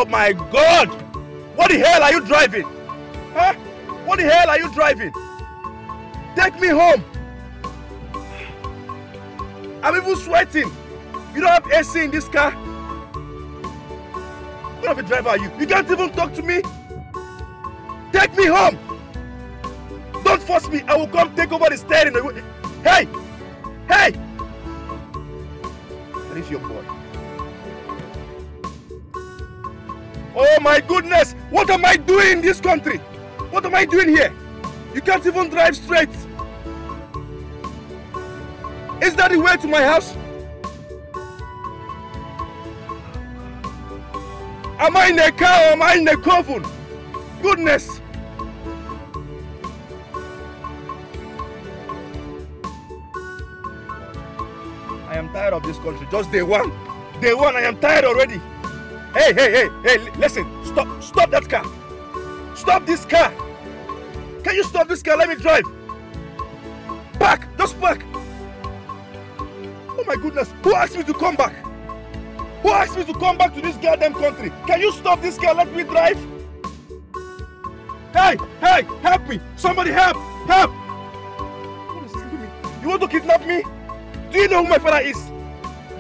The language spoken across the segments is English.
Oh my God! What the hell are you driving? Huh? What the hell are you driving? Take me home. I'm even sweating. You don't have AC in this car? What kind of a driver are you? You can't even talk to me? Take me home. Don't force me. I will come take over the steering. Hey! Hey! That is your boy. Oh my goodness! What am I doing in this country? What am I doing here? You can't even drive straight. Is that the way to my house? Am I in a car or am I in a coffin? Goodness! I am tired of this country. Just day one. Day one, I am tired already. Hey, listen. Stop that car. Stop this car. Can you stop this car? Let me drive. Park. Just park. Oh my goodness. Who asked me to come back? Who asked me to come back to this goddamn country? Can you stop this car? Let me drive. Hey, help me. Somebody help. Help. What is this to me? You want to kidnap me? Do you know who my father is?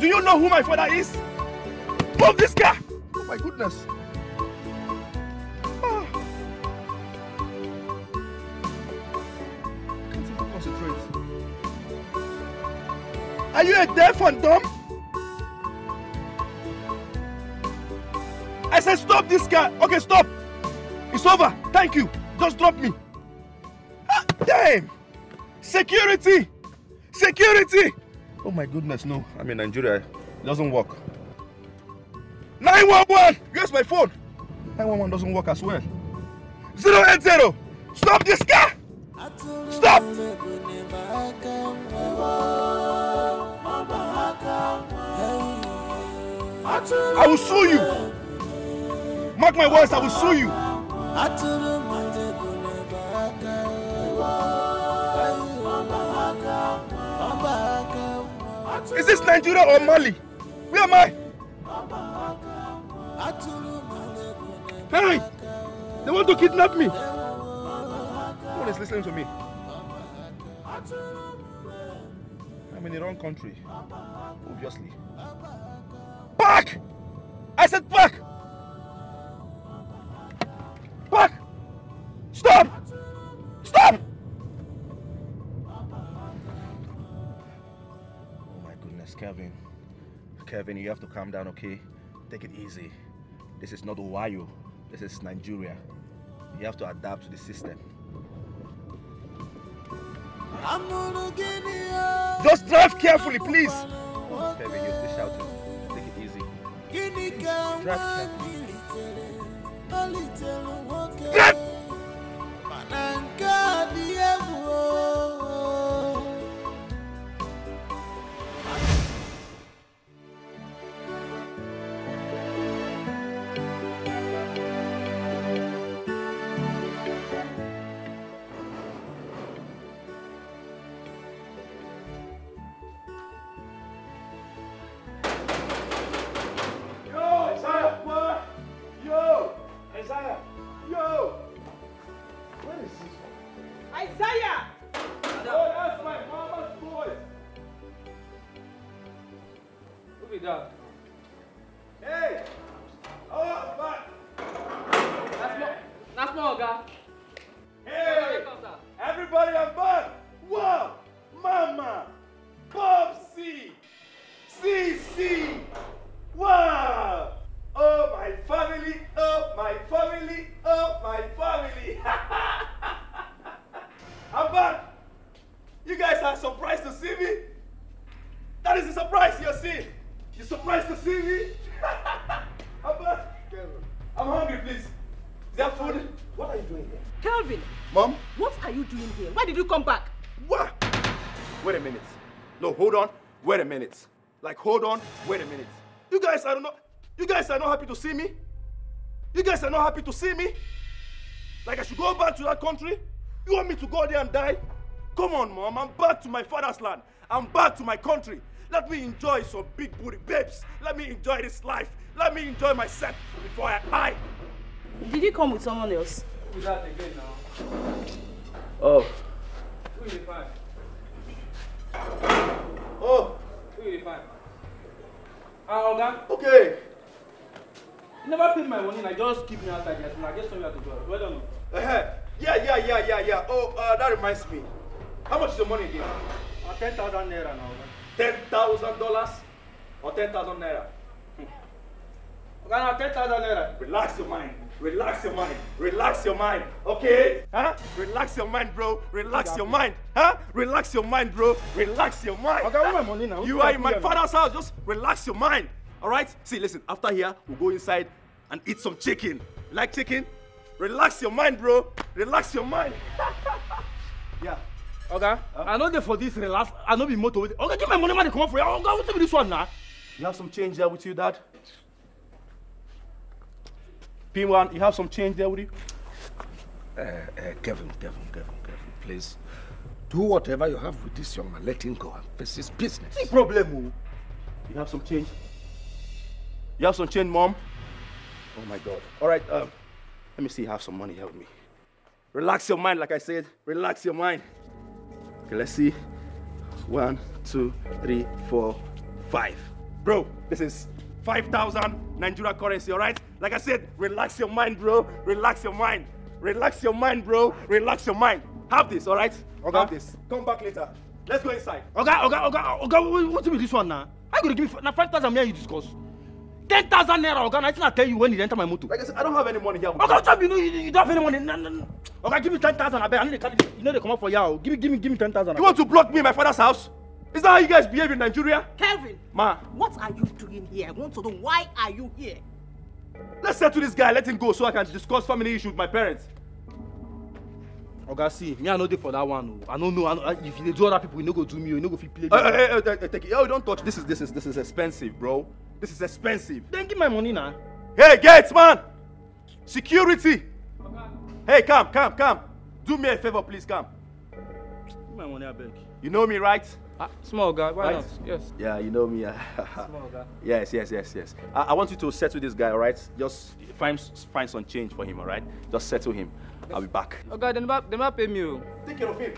Do you know who my father is? Move this car! Oh my goodness. Ah. I can't even concentrate. Are you a deaf and dumb? I said stop this car. Okay, stop. It's over. Thank you. Just drop me. Ah, damn. Security. Security. Oh my goodness, no. I'm in Nigeria. It doesn't work. 911! Where's my phone? 911 doesn't work as well. 080! Stop this car! Stop! I will sue you. Mark my words, I will sue you. Is this Nigeria or Mali? Where am I? Hey! They want to kidnap me. No one is listening to me. I'm in the wrong country. Obviously. Park! I said park! Park! Stop! Stop! Kevin, you have to calm down, okay? Take it easy. This is not Ohio. This is Nigeria. You have to adapt to the system. Just drive carefully, please. Kevin, you're still shouting. Take it easy. Please, drive carefully. Drive! Hey! Oh, back! That's more, guy. Hey! Everybody, I'm back! Wow! Mama! Popsy! CC! Wow! Oh, my family! Oh, my family! Oh, my family! I'm back! You guys are surprised to see me? That is a surprise you're seeing! You're surprised to see me? I'm back. I'm hungry, please. Is there food? What are you doing here? Kelvin! Mom? What are you doing here? Why did you come back? What? Wait a minute. No, hold on. Wait a minute. Like, hold on. Wait a minute. You guys are not happy to see me? You guys are not happy to see me? Like, I should go back to that country? You want me to go there and die? Come on, Mom. I'm back to my father's land. I'm back to my country. Let me enjoy some big booty babes. Let me enjoy this life. Let me enjoy myself before I die. Did you come with someone else? Who that again now? Oh. Who is fine? Oh. Who is fine? Oga. Okay. You never paid my money and I just keep me outside here. So I just told you how to go. Well done. Yeah. Oh, that reminds me. How much is your money again? 10,000 naira now. $10,000 or 10,000 naira? Okay, now 10,000 naira. Relax your mind. Relax your mind. Okay? Huh? Relax your mind, bro. Relax your mind. Huh? Relax your mind, bro. Relax your mind. Okay, where's my money now? You are in my father's house. Just relax your mind. All right? See, listen. After here, we'll go inside and eat some chicken. You like chicken? Relax your mind, bro. Relax your mind. Yeah. Okay. I know they for this relax. I know be motor with it. Okay, give my money, man. Come on for you. Okay, what's with this one now? You have some change there with you, Dad? P1, you have some change there with you? Kevin, please. Do whatever you have with this young man. Let him go and face his business. No problem. You have some change? You have some change, Mom? Oh my God. All right, let me see you have some money here with me. Relax your mind, like I said. Relax your mind. Okay, let's see. 1, 2, 3, 4, 5. Bro, this is 5,000 Nigerian currency, all right? Like I said, relax your mind, bro. Relax your mind. Relax your mind, bro. Relax your mind. Have this, all right? Okay. Have this. Come back later. Let's go inside. Okay, what's with this one now? How you gonna give me now 5,000 naira you discuss? 10,000 naira, okay? I think I tell you when you enter my motor. Like I said, I don't have any money here. Okay, what's up? You don't have any money. No. Okay, give me 10,000. I bet I need to carry. You know they come up for you. Give me 10,000. You want to block me in my father's house? Is that how you guys behave in Nigeria? Kevin! Ma. What are you doing here? I want to know why are you here? Let's settle this guy, let him go so I can discuss family issues with my parents. Okay, see, me I know they for that one. I don't know. If they do other people, you no go do me. You no go fit play. Take it. Oh, don't touch. This is expensive, bro. This is expensive. Then give my money now. Hey, gates, man. Security. Okay. Hey, come. Do me a favor, please. Come. Give my money, I beg. You know me, right? Small guy. Why Right? not? Yes. Yeah, you know me. Small guy. Yes. I want you to settle this guy, all right? Just find some change for him, all right? Just settle him. I'll be back. Okay, they never pay me. Take care of him.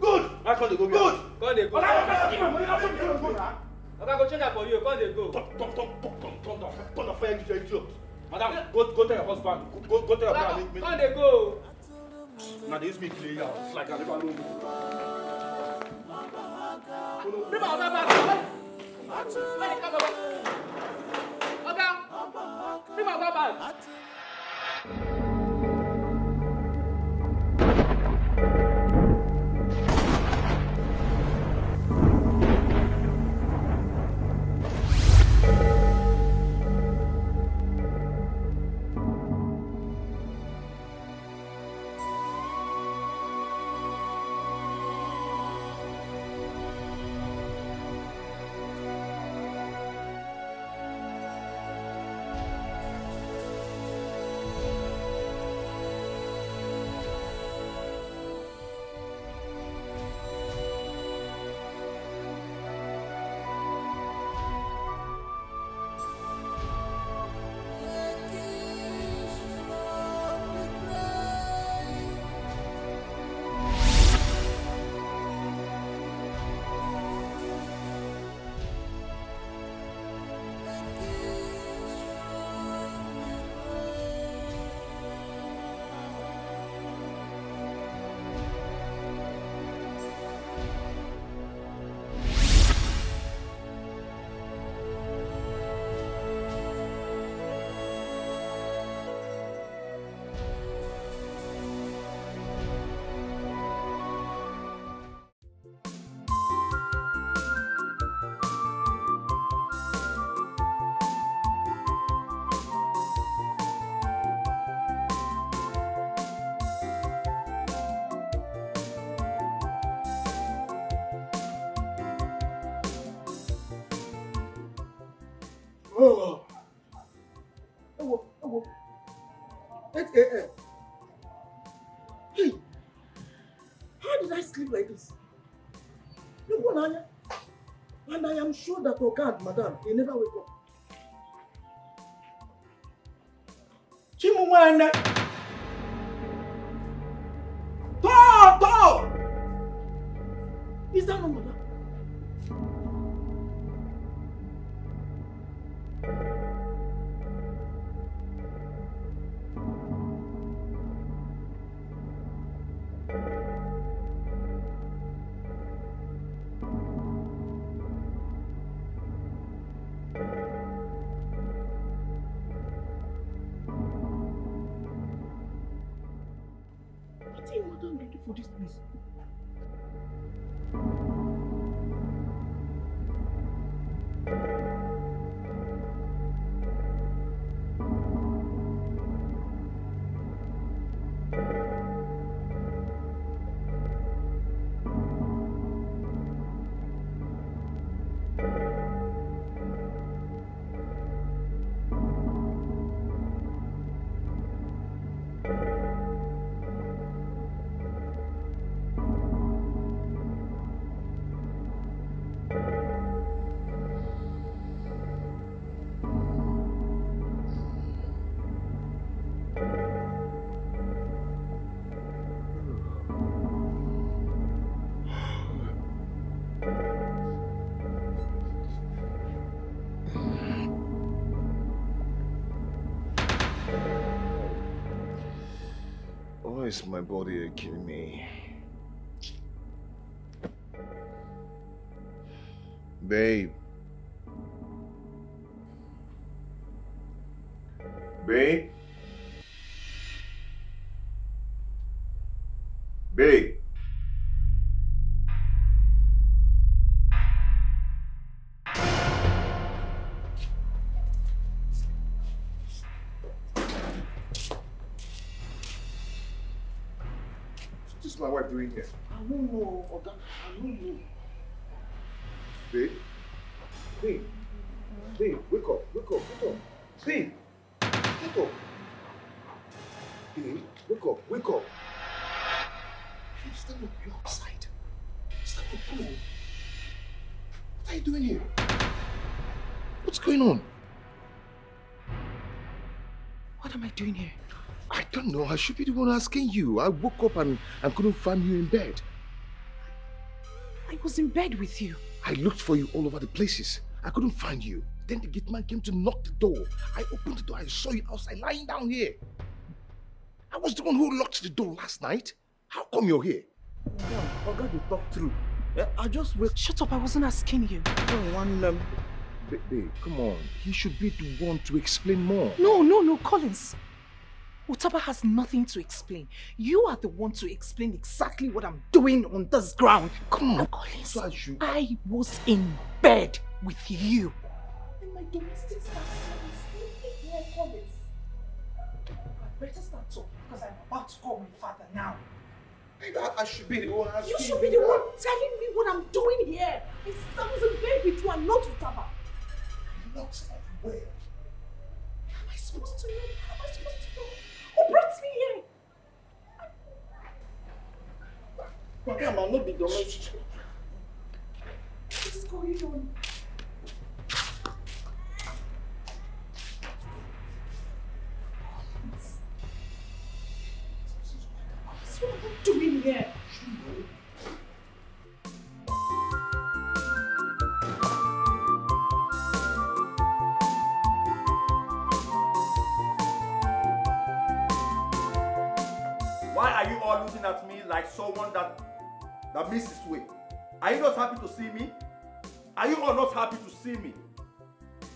Good. I can't go. Good. Come they go. Okay, give my money. I go now. Okay, go change that for you. Come they go. Turn the fire, you idiot. Madam, go tell your husband. Go tell your brother. Come they go. Now they use me play out. It's like I never know. Bring my other bag. Where the camera? Okay. Bring my other bag. Oh. 8 a.m. Hey, how did I sleep like this? Look, Nanya. And I am sure that Oga, madam, he never wake up. Chimuwana! Tonto! Is that not madam? Madam ready for this place. Why is my body aching me? Babe. Babe. Babe. What's my wife doing here? I don't know, Oga. I don't know. Babe? Babe? Babe, wake up, wake up, wake up. Babe! Wake up. Babe, wake up, wake up. Babe, stand up, you're outside. Stand up, come on. What are you doing here? What's going on? What am I doing here? I don't know. I should be the one asking you. I woke up and couldn't find you in bed. I was in bed with you. I looked for you all over the places. I couldn't find you. Then the gate man came to knock the door. I opened the door. I saw you outside lying down here. I was the one who locked the door last night. How come you're here? Oga, you talk through. I just wait. Shut up, I wasn't asking you. I don't want them. Babe, come on. He should be the one to explain more. No, Collins. Utaba has nothing to explain. You are the one to explain exactly what I'm doing on this ground. Come on, Collins. so I was in bed with you. And my domestic staff said sleeping here, Collins. I better start talking because I'm about to call my father now. I should be the one asking you. You should be the one telling me what I'm doing here. I was in bed with you and not Utaba. I'm not everywhere. How am I supposed to know? How am I supposed to know? Who brought me here? Oga, man, not be domestic. What's going on? What's what am I doing here? Why are you all looking at me like someone that missed his way? Are you not happy to see me? Are you all not happy to see me?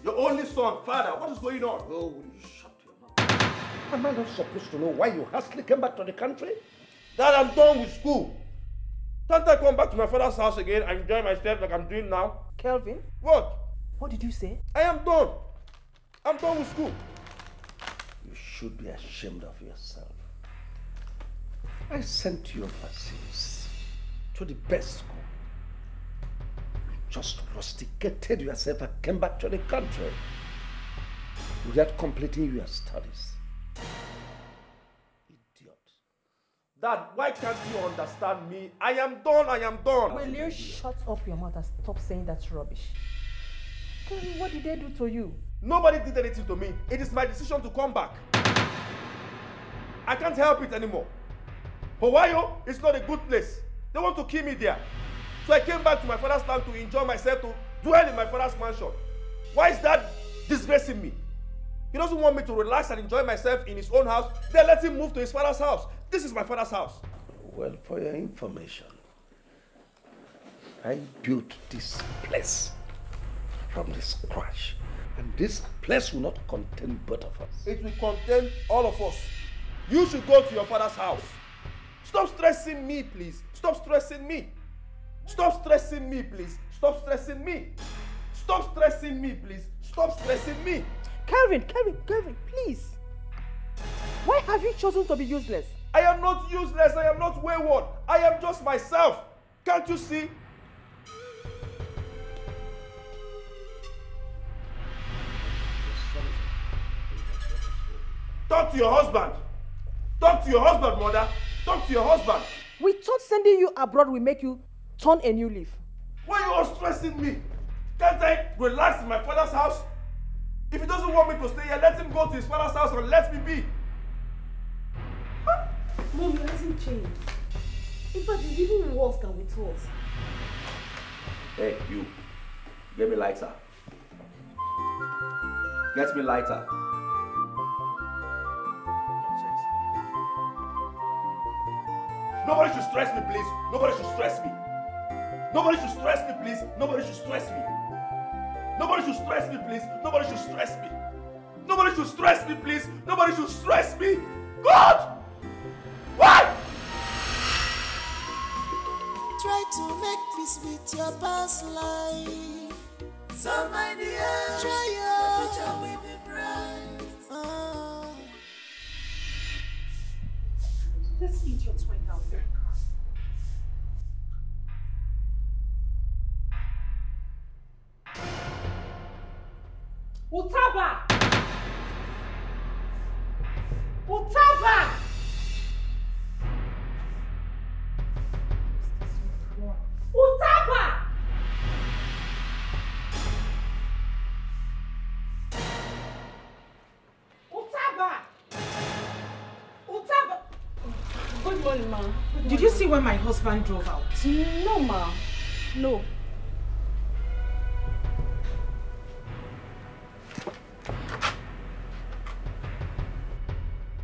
Your only son, father, what is going on? Oh, will you shut your mouth? Am I not supposed to know why you hastily came back to the country? Dad, I'm done with school. Can't I come back to my father's house again and enjoy myself like I'm doing now? Kelvin, What? what did you say? I am done. I'm done with school. You should be ashamed of yourself. I sent you overseas to the best school. You just rusticated yourself and came back to the country without completing your studies. Idiot. Dad, why can't you understand me? I am done, I am done. Will you shut up your mouth and stop saying that rubbish? Tell me, what did they do to you? Nobody did anything to me. It is my decision to come back. I can't help it anymore. Hawaii is not a good place. They want to kill me there. So I came back to my father's land to enjoy myself, to dwell in my father's mansion. Why is that disgracing me? He doesn't want me to relax and enjoy myself in his own house. Then let him move to his father's house. This is my father's house. Well, for your information, I built this place from the scratch. And this place will not contain both of us. It will contain all of us. You should go to your father's house. Stop stressing me, please. Stop stressing me. Stop stressing me, please. Stop stressing me. Stop stressing me, please. Stop stressing me. Kelvin, please. Why have you chosen to be useless? I am not useless. I am not wayward. I am just myself. Can't you see? Talk to your husband. Talk to your husband, mother. Talk to your husband. We thought sending you abroad will make you turn a new leaf. Why are you all stressing me? Can't I relax in my father's house? If he doesn't want me to stay here, let him go to his father's house and let me be. Mom, it hasn't changed. In fact, it's even worse than we thought. Hey, you. Get me lighter. Get me lighter. Nobody should stress me, please. Nobody should stress me. Nobody should stress me, please. Nobody should stress me. Nobody should stress me, please. Nobody should stress me. Nobody should stress me, please. Nobody should stress me. God! Why? Try to make peace with your past life. So my dear, try your future will be bright. This idiot went out there. Utaba! Utaba! Utaba! Utaba! Utaba! Good morning, ma. Did you see when my husband drove out? No, ma. No.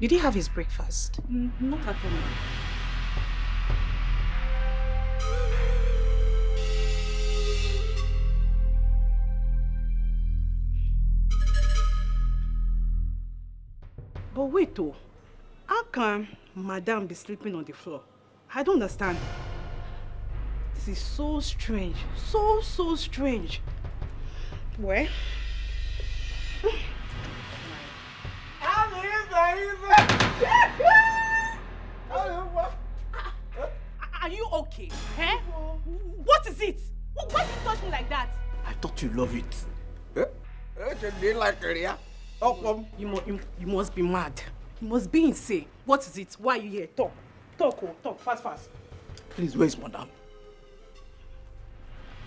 Did he have his breakfast? Not at all, ma. But wait though, how can Madame be sleeping on the floor? I don't understand. This is so strange, so strange. Where? Are you okay? Eh? What is it? Why did you touch me like that? I thought you love it. You must be mad. You must be insane. What is it? Why are you here? Talk. Talk, fast. Please, where is Madame?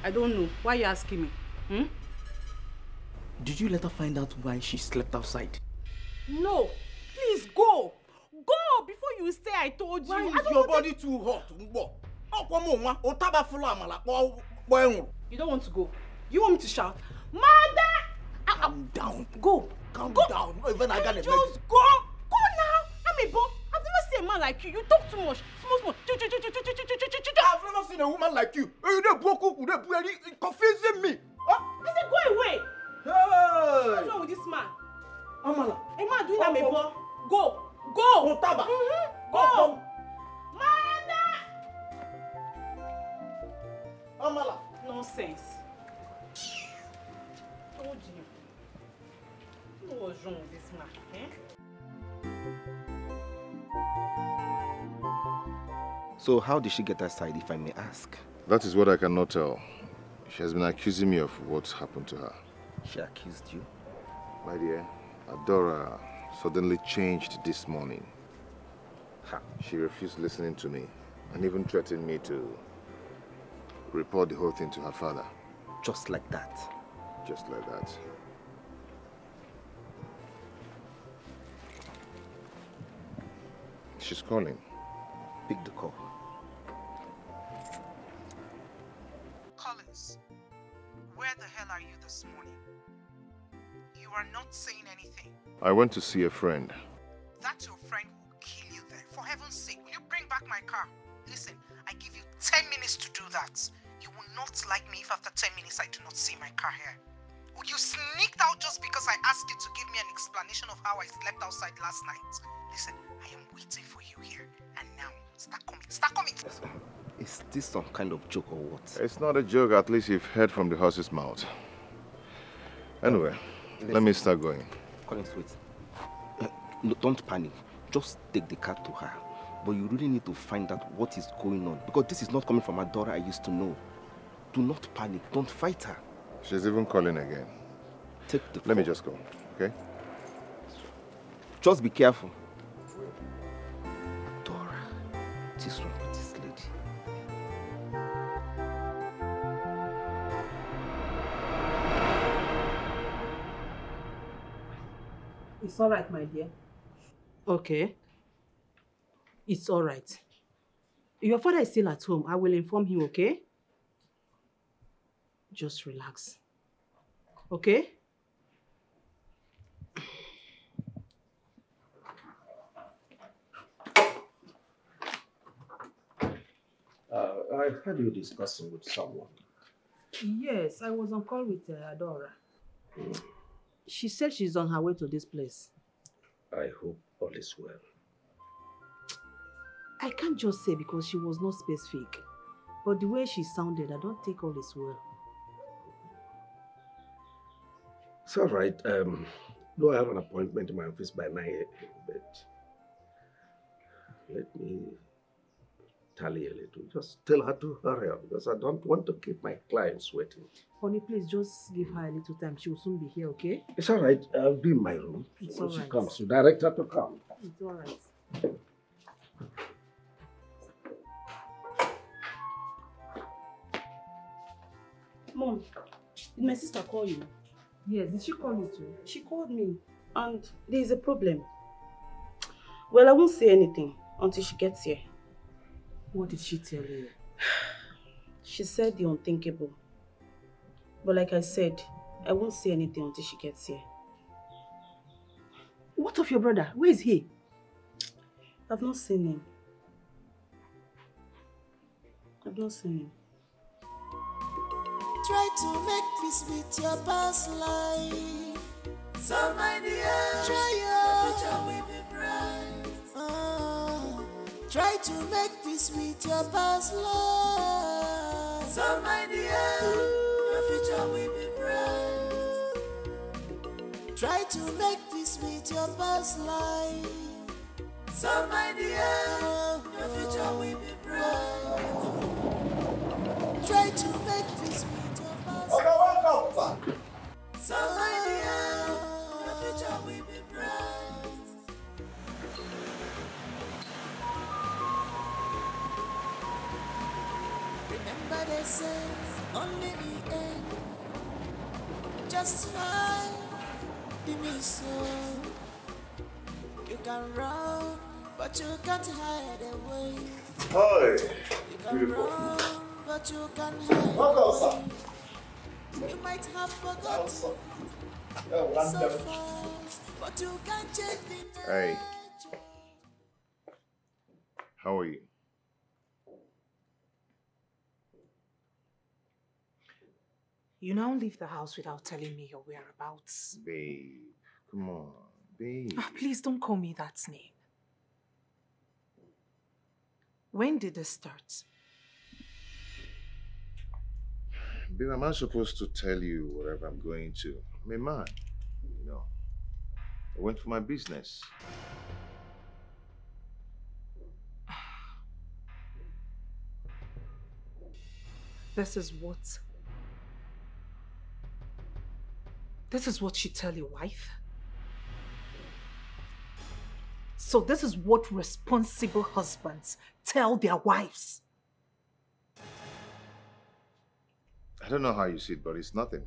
I don't know. Why are you asking me? Did you let her find out why she slept outside? No. Please go. Go before you stay, I told you. Why is your body too hot? You don't want to go. You want me to shout? Mother! Calm down. Go. Calm go. down. Not even I got Just go. Go now. I'm a boy. I've never seen a man like you. You talk too much. Small. I've never seen a woman like you. You're confusing me. I said go away. Hey! What's wrong with this man? Amala. A man doing that, my boy. Go. Otaba. Go. Mother! Amala. Nonsense. Told you. What's wrong with this man? So how did she get aside, if I may ask? That is what I cannot tell. She has been accusing me of what happened to her. She accused you? My dear, Adora suddenly changed this morning. She refused listening to me and even threatened me to report the whole thing to her father. Just like that? Just like that. She's calling. Pick the call. Collins, where the hell are you this morning? You are not saying anything. I went to see a friend. That your friend will kill you there. For heaven's sake, will you bring back my car? Listen, I give you 10 minutes to do that. You will not like me if after 10 minutes I do not see my car here. Oh, you sneaked out just because I asked you to give me an explanation of how I slept outside last night. Listen, I am waiting for you here. And now, start coming. Start coming! Is this some kind of joke or what? It's not a joke, at least you've heard from the horse's mouth. Anyway, let me start going. Collins, wait. No, don't panic. Just take the car to her. But you really need to find out what is going on. Because this is not coming from a daughter I used to know. Do not panic. Don't fight her. She's even calling again. Take the call. Let me just go, okay? Just be careful. Dora, what is wrong with this lady? It's all right, my dear. Okay. It's all right. Your father is still at home. I will inform him, okay? Just relax. Okay? I heard you discussing with someone. Yes, I was on call with Adora. She said she's on her way to this place. I hope all is well. I can't just say because she was not specific. But the way she sounded, I don't think all is well. It's all right. Though I have an appointment in my office by 9 a.m., but let me tally a little. Just tell her to hurry up because I don't want to keep my clients waiting. Honey, please just give her a little time. She will soon be here, okay? It's all right. I'll be in my room. It's when all she right. comes, you direct her to come. It's all right. Mom, did my sister call you? Yes, did she call you too? She called me and there is a problem. Well, I won't say anything until she gets here. What did she tell you? She said the unthinkable. But like I said, I won't say anything until she gets here. What of your brother? Where is he? I've not seen him. I've not seen him. Try to make peace with your past life. So my dear, try your future will be bright. Try to make peace with your past life. So my dear, your future will be bright. Try to make peace with your past life. So my dear, your future will be bright. Try to make peace with your past life. Welcome, sir. So my dear, your future will be bright. Remember they say only the end just fine. Give me so you can run, but you can't hide away. Hi. You can run, but you can't hide Welcome, sir. away. You might have forgotten so fast, but you can't change the Hey. nature. How are you? You now leave the house without telling me your whereabouts. Babe, come on, babe. Ah, please don't call me that name. When did this start? Babe, am I supposed to tell you wherever I'm going to? I'm a man, you know. I went for my business. This is what you tell your wife? So this is what responsible husbands tell their wives. I don't know how you see it, but it's nothing.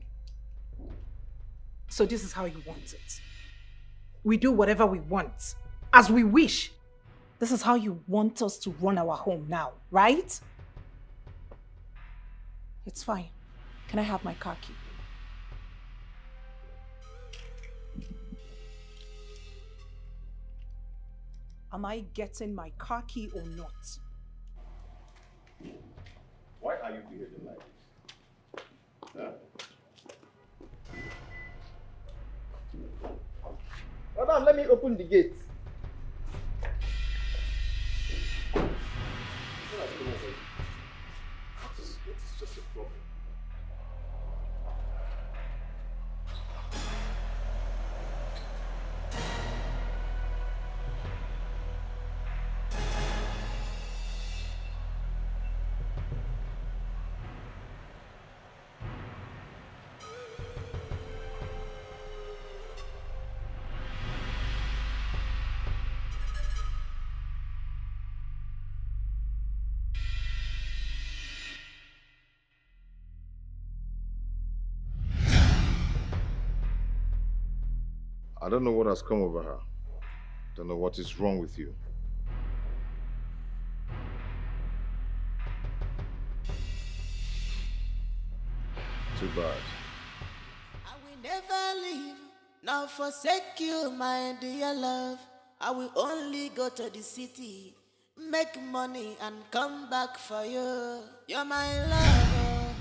So this is how you want it. We do whatever we want, as we wish. This is how you want us to run our home now, right? It's fine. Can I have my car key? Am I getting my car key or not? Why are you behaving like this? Huh? Madam, let me open the gate. What is just a problem? I don't know what has come over her. Don't know what is wrong with you. Too bad. I will never leave, nor forsake you, my dear love. I will only go to the city, make money and come back for you. You're my lover,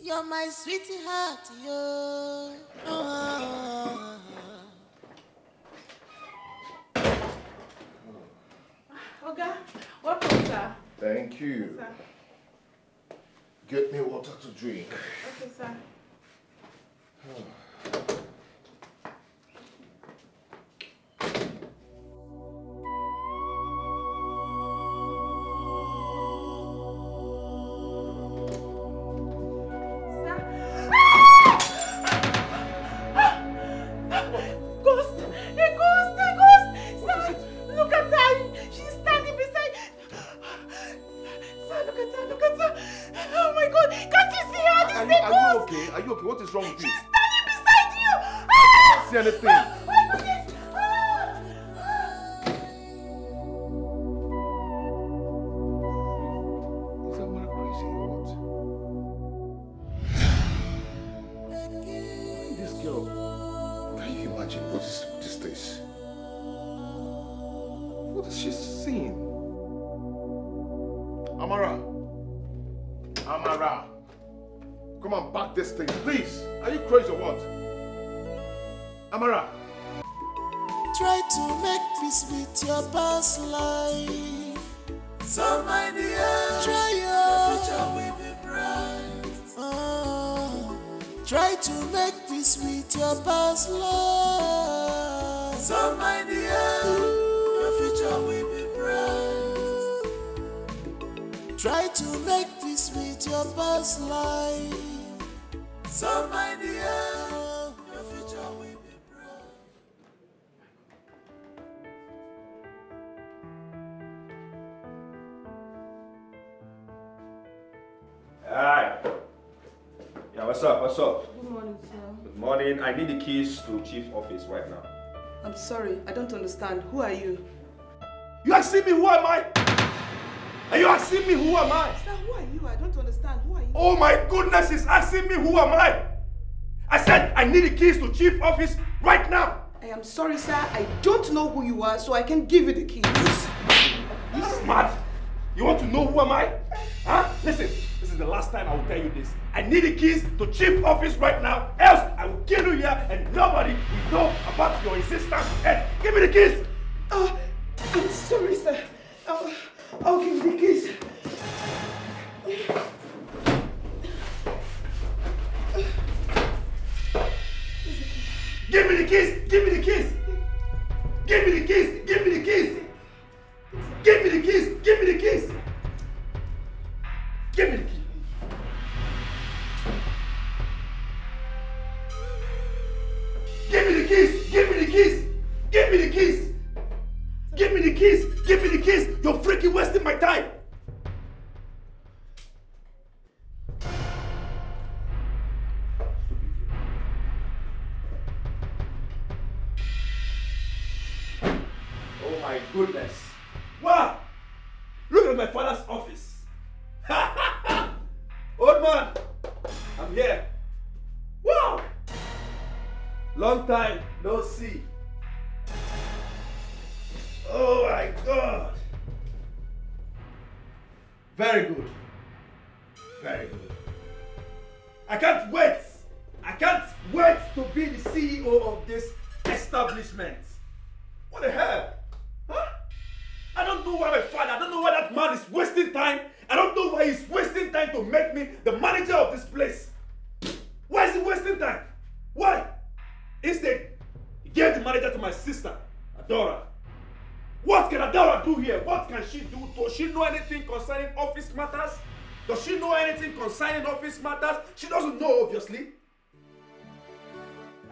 you're my sweetheart, you. Oh. Oga, welcome, sir. Thank you. Yes, sir. Get me water to drink. Okay, sir. What is wrong with you? She's standing beside you! I don't see anything. My goodness! Is that man crazy or what? This girl, can you imagine what is this? What is she seeing? Amara! Amara! Come on, back this thing, please. Are you crazy or what? Amara! Try to make peace with your past life. So my dear, try your future will be bright. Try to make peace with your past life. So my dear, your future will be bright. Try to make peace with your past life. So my dear, your future will be bright. Hi. Yeah, what's up? What's up? Good morning, sir. Good morning. I need the keys to chief office right now. I'm sorry, I don't understand. Who are you? You asking me who am I? Are you asking me who am I? Sir, who are you? I don't understand. Who are you? Oh my goodness, he's asking me who am I? I said I need the keys to chief office right now. I am sorry, sir. I don't know who you are, so I can give you the keys. You smart. You want to know who am I? Huh? Listen, this is the last time I will tell you this. I need the keys to chief office right now, else I will kill you here and nobody will know about your insistence. Hey, give me the keys. I'm sorry, sir. I'll give you the keys. Give me the keys! Give me the keys! Give me the keys! Give me the keys! Give me the keys! Give me the keys! Give me the keys! Give me the keys! Give me the keys! Give me the keys! my goodness. Wow! Look at my father's office. Old man, I'm here. Wow! Long time no see. Oh my God! Very good. Very good. I can't wait. I can't wait to be the CEO of this establishment. What the hell? Huh? I don't know why my father, I don't know why that man is wasting time. I don't know why he's wasting time to make me the manager of this place. Why is he wasting time? Why? Instead, he gave the manager to my sister, Adora. What can Adora do here? What can she do? Does she know anything concerning office matters? Does she know anything concerning office matters? She doesn't know, obviously.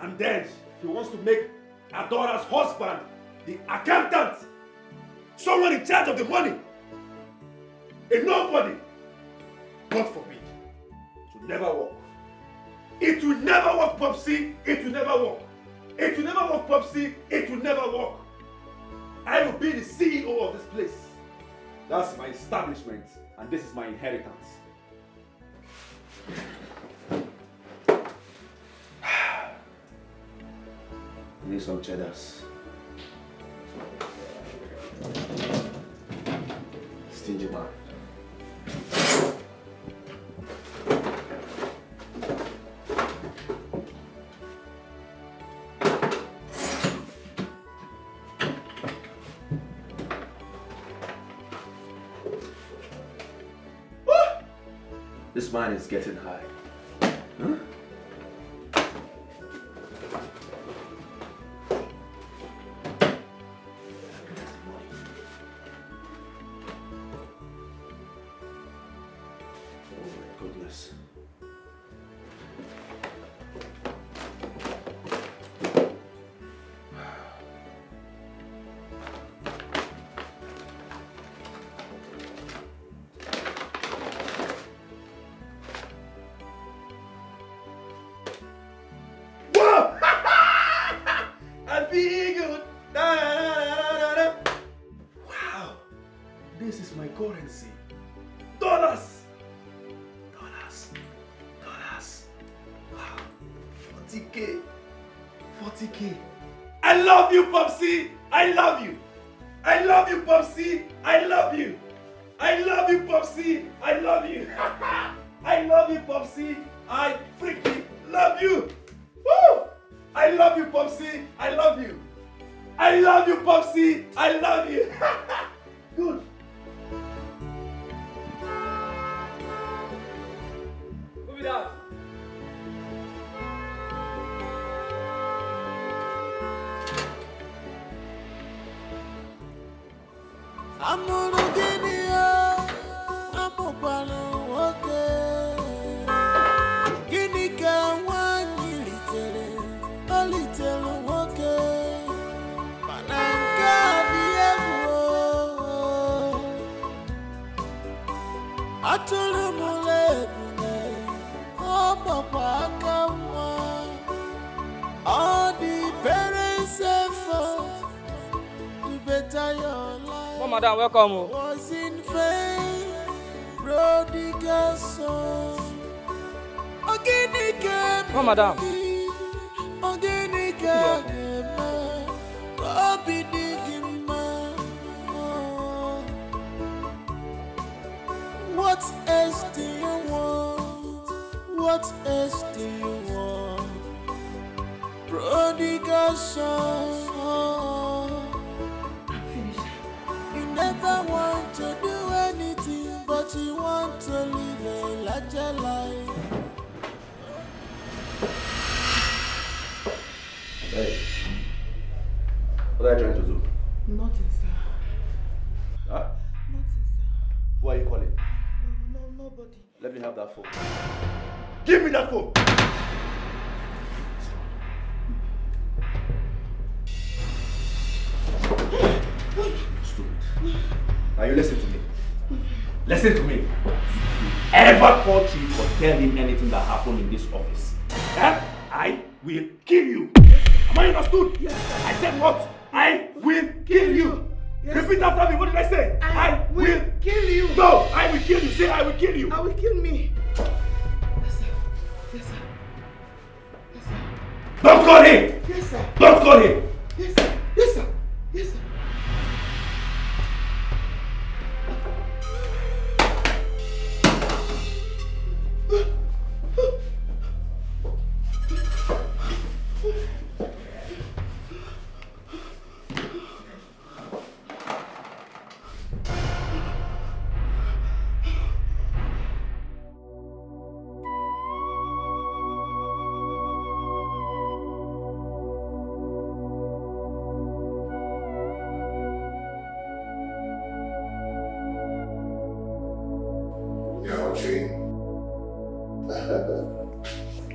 And then he wants to make Adora's husband the accountant. Someone in charge of the money. A nobody. God forbid. It will never work. It will never work, Popsy. It will never work. It will never work, Popsy. It will never work. I will be the CEO of this place. That's my establishment, and this is my inheritance. Need some cheddars. Stingy man. This man is getting high. Huh? Currency. Dollars. Wow. 40K. 40K. I love you, Popsy. I love you. I love you, Popsy. I love you. I love you, Popsy. I love you. I love you, Popsy. I freaking love you. Woo! I love you, Popsy. I love you. I love you, Popsy. I love you. Good. Move it out. I'm gonna get it up. I'm gonna walk it. Guinea can one little, a little walk it. But I'm gonna I told him oh, Papa, come on. All the parents' effort to better your life. Oh, madam, welcome. Was in vain, prodigal son. Oh, madam. What else do you want? What else do you want? Prodigal son. I'm finished. You never want to do anything, but you want to live a larger life. Hey, what are you trying to do? Nothing, sir. Huh? Nothing, sir. Who are you calling? No, nobody. Let me have that phone. Give me that phone! Stupid. Now you listen to me. Listen to me. Ever call Chief or tell him anything that happened in this office, I will kill you. Am I understood? Yes, sir. I said what? I will kill you. Yes. Repeat after me. What did I say? I will kill you. No, I will kill you. Say I will kill you. I will kill me. Yes, sir. Yes, sir. Yes, sir. Don't call him. Yes, sir. Don't call him. Yes, sir. Yes, sir. Yes, sir.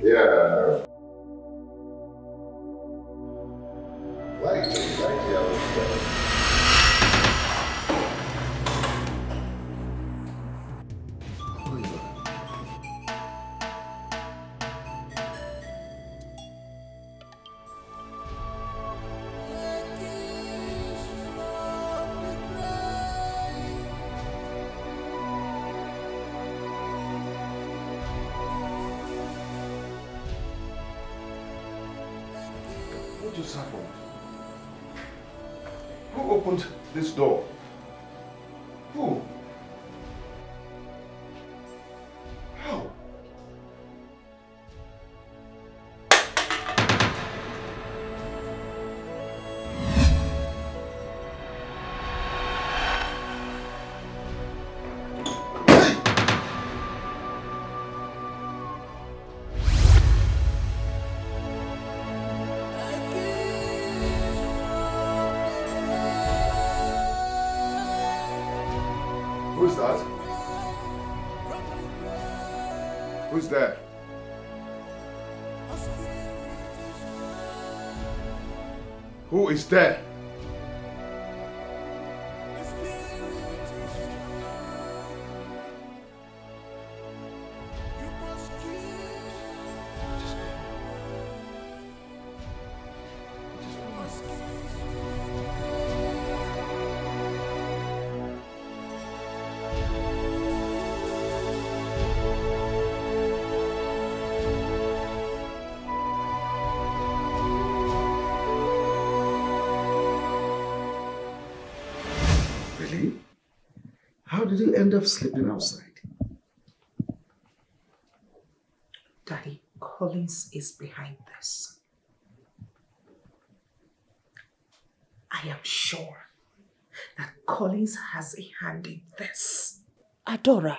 Yeah. What just happened? Who opened this door? Who? How? Who's that? Who's there? Who is there? How did you end up sleeping outside? Daddy, Collins is behind this. I am sure that Collins has a hand in this. Adora,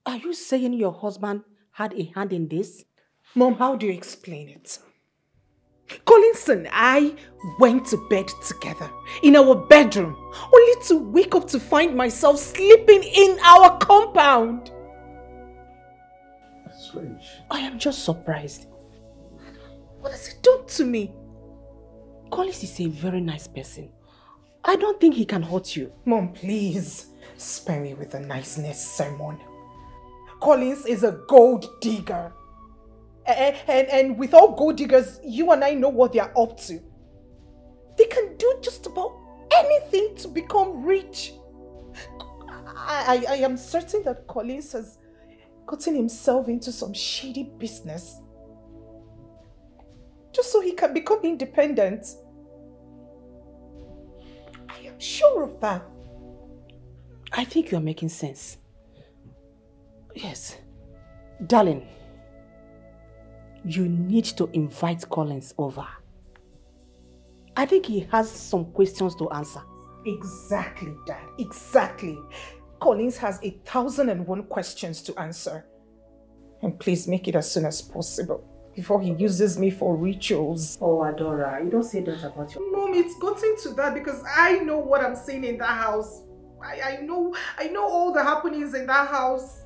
are you saying your husband had a hand in this? Mom, how do you explain it? Collins and I went to bed together in our bedroom, only to wake up to find myself sleeping in our compound. That's strange. I am just surprised. What has he done to me? Collins is a very nice person. I don't think he can hurt you. Mom, please spare me with the niceness sermon. Collins is a gold digger. And with all gold diggers, you and I know what they are up to. They can do just about anything to become rich. I am certain that Collins has gotten himself into some shady business just so he can become independent. I am sure of that. I think you are making sense. Yes. Darling, you need to invite Collins over. I think he has some questions to answer. Exactly, Dad. Exactly. Collins has 1,001 questions to answer. And please make it as soon as possible before he uses me for rituals. Oh, Adora, you don't say that about your... Mom, it's gotten to that because I know what I'm seeing in that house. I know all the happenings in that house.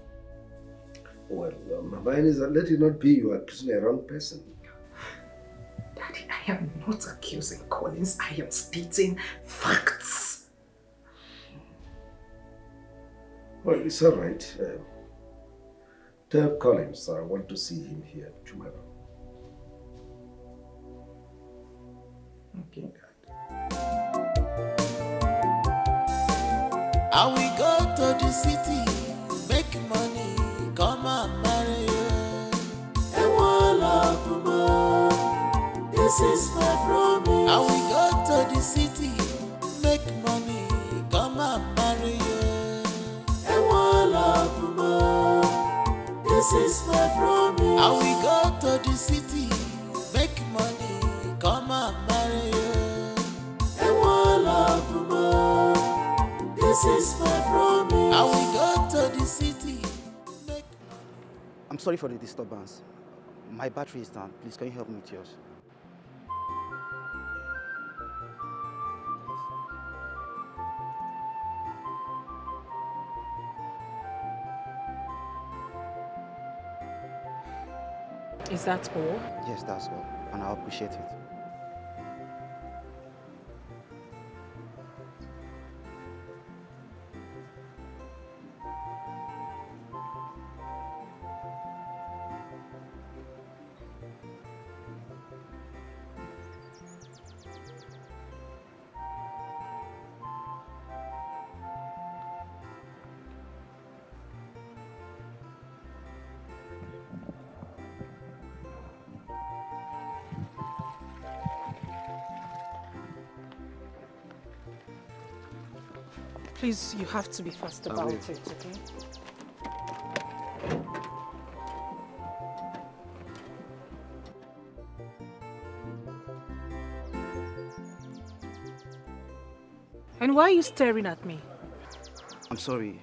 Well, Mama Ineza, let it not be you are accusing a wrong person. Daddy, I am not accusing Collins. I am stating facts. Well, it's all right. Tell Collins I want to see him here tomorrow. Okay, Dad. I will go to the city, make money, come and marry you. This is my promise. I will go to the city, make money, come and marry you. This is my promise. I will go to the city, make money, come and marry you. This is my promise. I will go to the city, make money. I'm sorry for the disturbance. My battery is down. Please, can you help me with yours? Is that all? Yes, that's all. And I appreciate it. Please, you have to be fast about it, okay? And why are you staring at me? I'm sorry.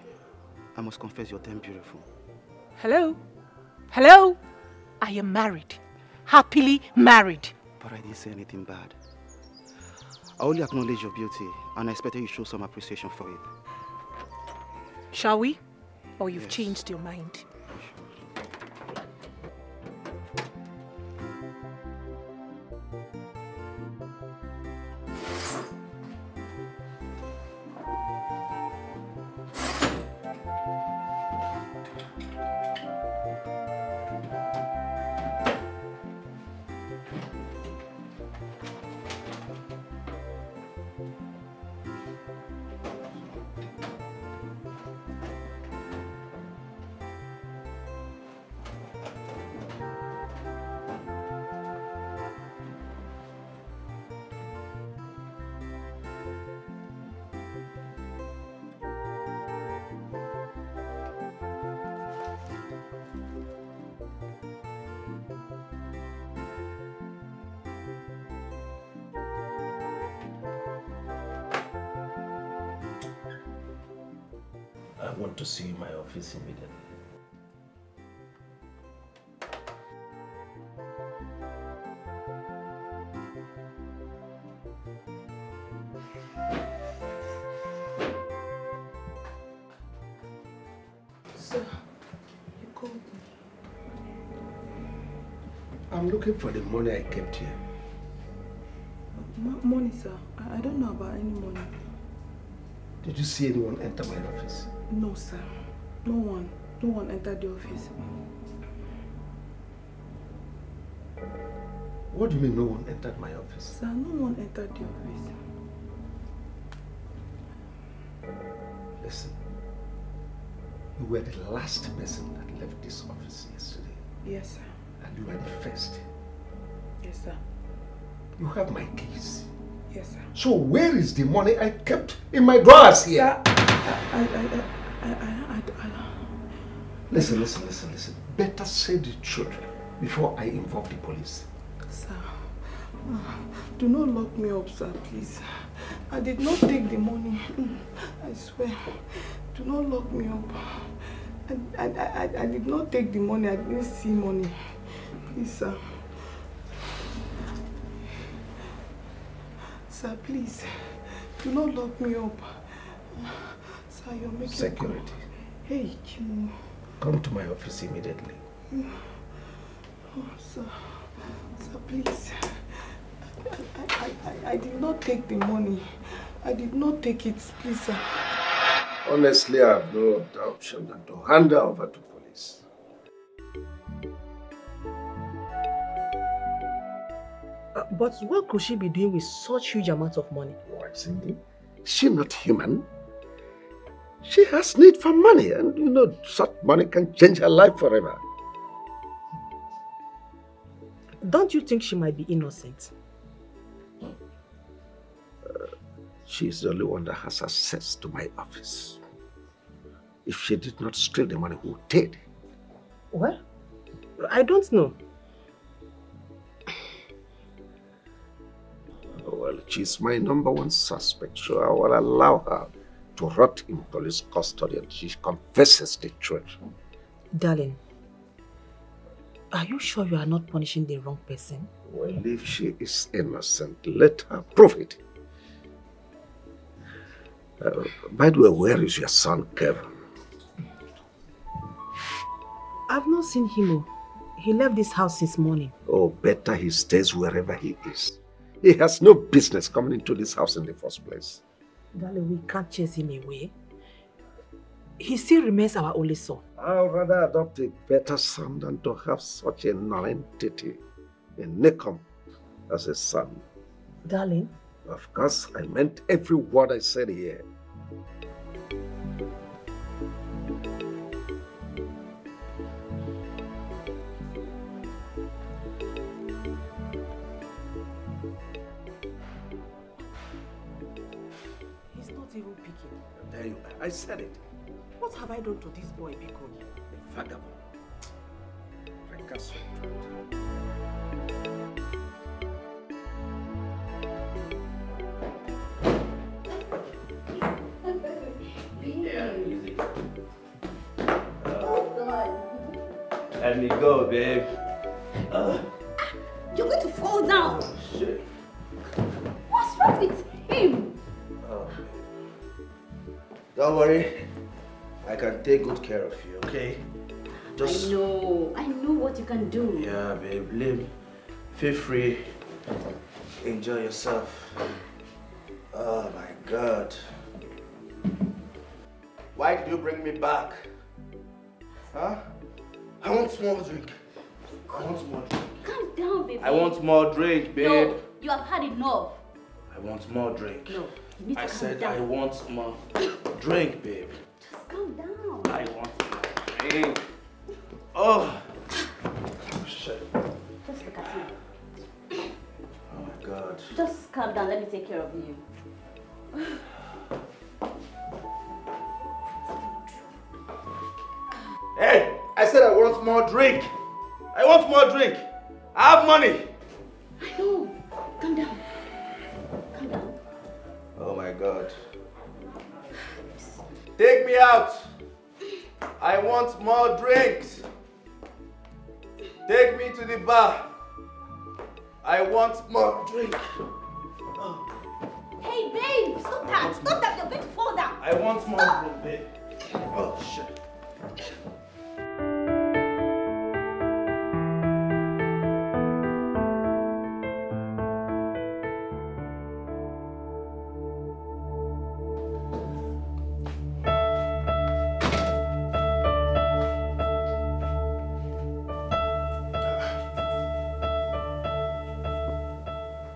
I must confess you're damn beautiful. Hello? Hello? I am married. Happily married. But I didn't say anything bad. I only acknowledge your beauty, and I expected you to show some appreciation for it. Shall we? Or you've changed your mind? I want to see you in my office immediately. Sir, you called me. I'm looking for the money I kept here. Money, sir. I don't know about any money. Did you see anyone enter my office? No, sir. No one. No one entered the office. What do you mean no one entered my office? Sir, no one entered the office. Listen, you were the last person that left this office yesterday. Yes, sir. And you were the first. Yes, sir. You have my keys. Yes, sir. So where is the money I kept in my drawers here? Sir, Listen. Better say the truth before I involve the police. Sir, do not lock me up, sir, please. I did not take the money. I swear. Do not lock me up. I did not take the money. I didn't see money. Please, sir. Sir, please. Do not lock me up. Sir, you're making... Security. Hey, you... Come to my office immediately. Oh, sir. Sir, please. I did not take the money. I did not take it, please, sir. Honestly, I have no other option than to hand her over to police. But what could she be doing with such huge amounts of money? Why, Cindy? Is she not human? She has need for money, and you know, such money can change her life forever. Don't you think she might be innocent? She's the only one that has access to my office. If she did not steal the money, who did? Well, I don't know. Well, she's my #1 suspect, so I will allow her to rot in police custody until she confesses the truth. Darling, are you sure you are not punishing the wrong person? Well, if she is innocent, let her prove it. By the way, where is your son, Kevin? I've not seen him. He left this house since morning. Oh, better he stays wherever he is. He has no business coming into this house in the first place. Darling, we can't chase him away. He still remains our only son. I'd rather adopt a better son than to have such a non-entity, a Nikom, as a son. Darling? Of course, I meant every word I said here. He's not even picking. There you are. I said it. What have I done to this boy, Biko? A vagabond. Recalcitrant. Let me go, babe. You're going to fall down. Oh, shit. What's wrong with him? Oh. Don't worry. I can take good care of you, okay? Just... I know what you can do. Yeah, babe. Live. Feel free. Enjoy yourself. Oh, my God. Why did you bring me back? Huh? I want more drink. I want more drink. Calm down, baby. I want more drink, babe. No, you have had enough. I want more drink. No, you need to I calm said down. I want more drink, babe. Just calm down. I want more drink. Oh. Shit. Just look at you. Oh my God. Just calm down. Let me take care of you. Hey, I said I want more drink. I want more drink. I have money. I know. Calm down. Calm down. Oh my God. Take me out. I want more drinks. Take me to the bar. I want more drink. Oh. Hey, babe, stop that. Stop that. You're going to fall down. I want more drink, babe. Oh, shit.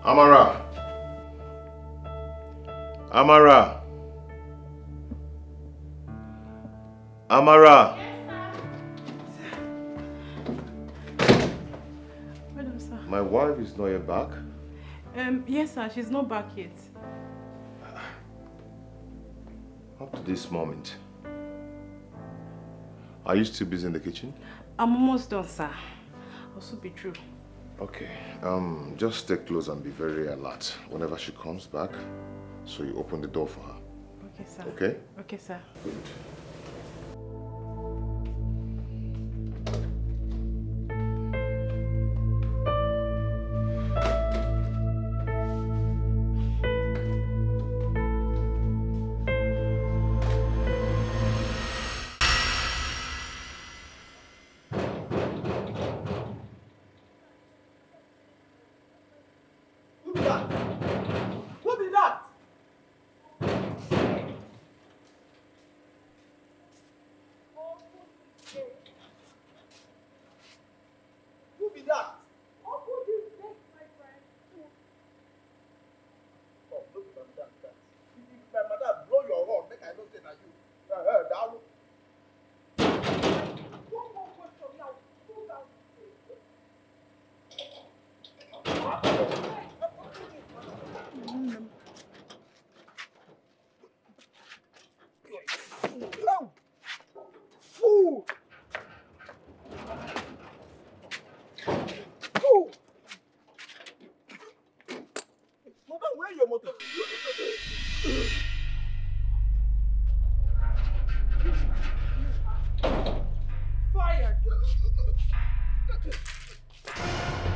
Amara. Amara. Amara. Madam, sir. My wife is not yet back. Yes, sir. She's not back yet. Up to this moment. Are you still busy in the kitchen? I'm almost done, sir. I'll soon be through. Okay. Just stay close and be very alert whenever she comes back. So you open the door for her. Okay, sir. Okay? Okay, sir. Good.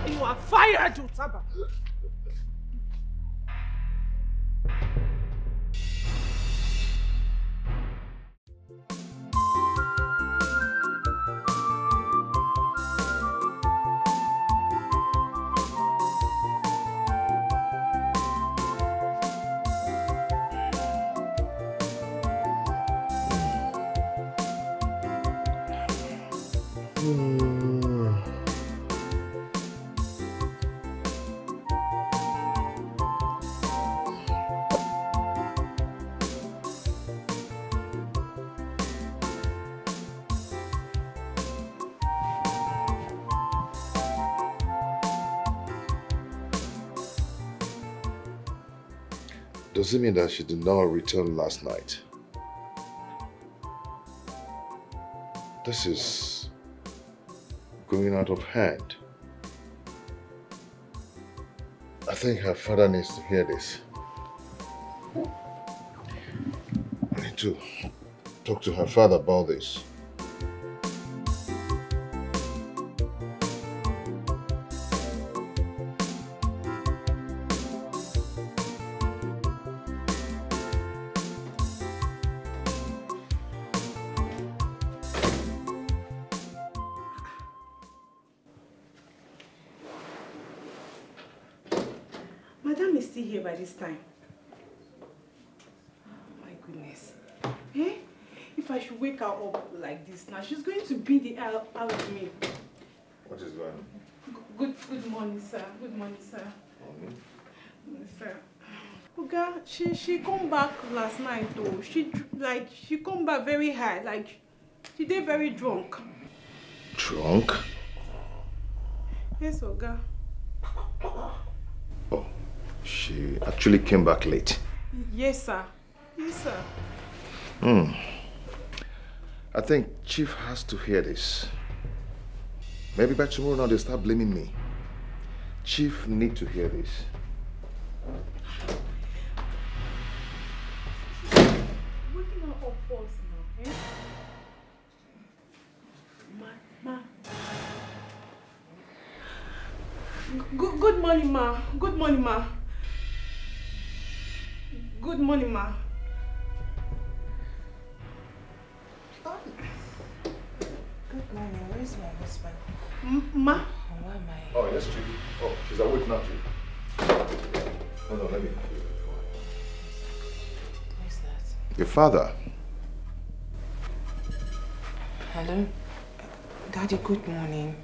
You are fired, Utaba. Does it mean that she did not return last night? This is going out of hand. I think her father needs to hear this. I need to talk to her father about this. Madam is still here by this time. Oh my goodness. Eh? If I should wake her up like this now, she's going to beat the hell out of me. What is going on? Good morning, sir. Good morning, sir. Morning. Yes, sir. Oga, she come back last night though. She come back very high, like she did very drunk. Drunk? Yes, Oga. Oh, she actually came back late. Yes, sir. Yes, sir. I think Chief has to hear this. Maybe by tomorrow now they'll start blaming me. Chief need to hear this. Waking her up first now, eh? Ma. Good morning, ma. Good morning, ma. Good morning, ma. Good morning. Where's my husband? Ma? Where am I? Oh, yes, Chief. Oh, she's awake now, Chief. Hold on, let me. Where's that? Your father. Hello? Daddy, good morning.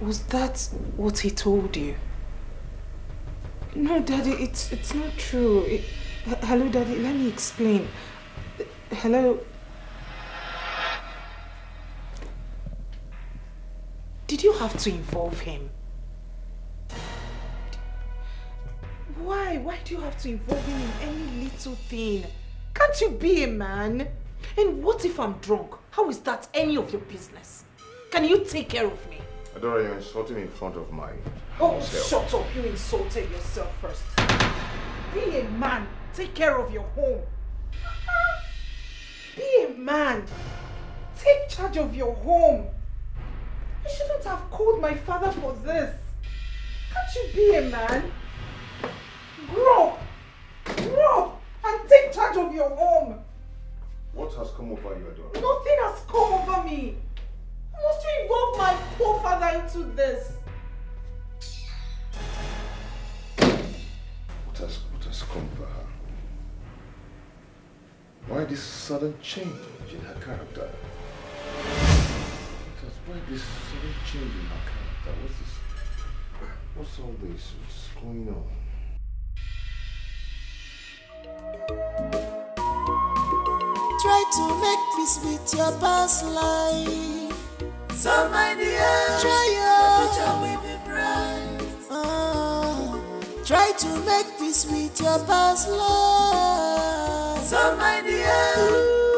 Was that what he told you? No, Daddy, it's not true. Hello, Daddy, let me explain. Hello? Did you have to involve him? Why? Why do you have to involve him in any little thing? Can't you be a man? And what if I'm drunk? How is that any of your business? Can you take care of me? Adora, you're insulting me in front of my Oh, self. shut up. You insulted yourself first. Be a man. Take care of your home. Be a man. Take charge of your home. You shouldn't have called my father for this. Can't you be a man? Grow. Grow and take charge of your home. What has come over you, Adora? Nothing has come over me. Must you involve my poor father into this? What has come over her? Why this sudden change in her character? Why this sudden change in her character? What's this? What's all this? What's going on? Try to make peace with your past life. So my dear, try your future will be bright. Try to make peace with your past life. So my dear,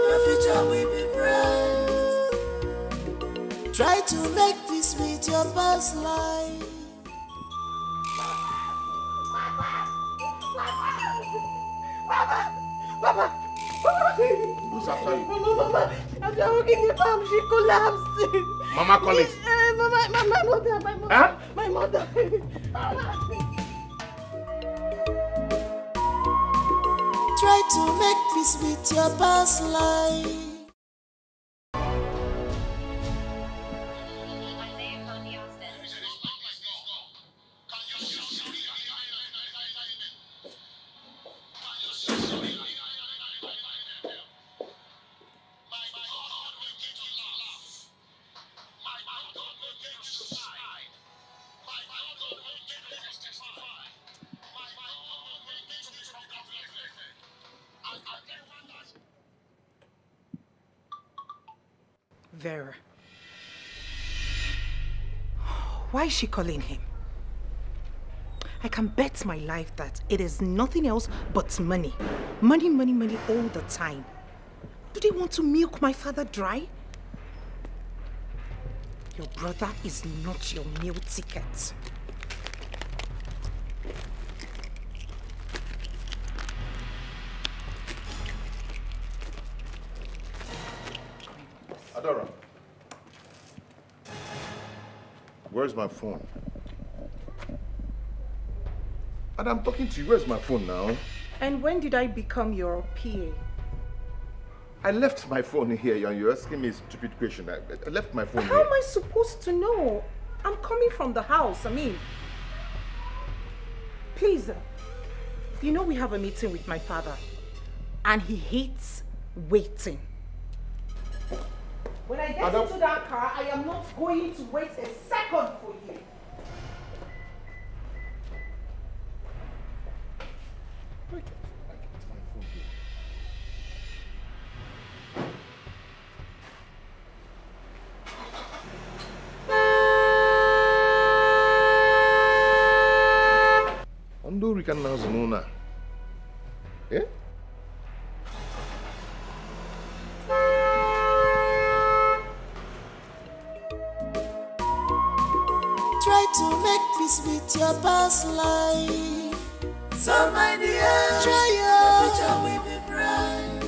your future will be bright. Try to make peace with your past life. Mama! looks after you. Mama, as you're walking the farm, she collapsed. Mama Collins. My mother. Huh? My mother. Try to make peace with your past life. Vera. Why is she calling him? I can bet my life that it is nothing else but money. Money, money, money all the time. Do they want to milk my father dry? Your brother is not your meal ticket. Adora, where's my phone? And I'm talking to you. Where's my phone now? And when did I become your PA? I left my phone here and you're asking me a stupid question. I left my phone How here. am I supposed to know? I'm coming from the house. I mean, please, you know we have a meeting with my father and he hates waiting. When I get into that car, I am not going to wait a second for you. Ondo Rican Nazanona. Eh? Try to make peace with your past life. So my dear, try your future will be bright.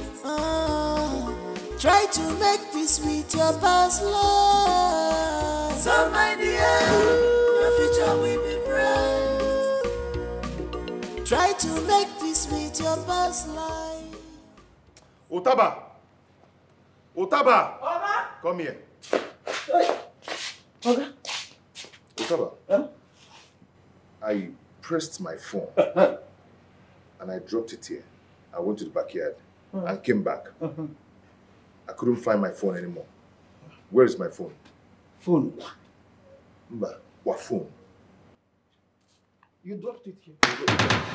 Try to make peace with your past life. So my dear, your future will be bright. Try to make peace with your past life. Otaba! Otaba! Oga! Come here. Oga? Otaba. I pressed my phone and I dropped it here. I went to the backyard and came back. I couldn't find my phone anymore. Where is my phone? Phone? Mba, what phone? You dropped it here.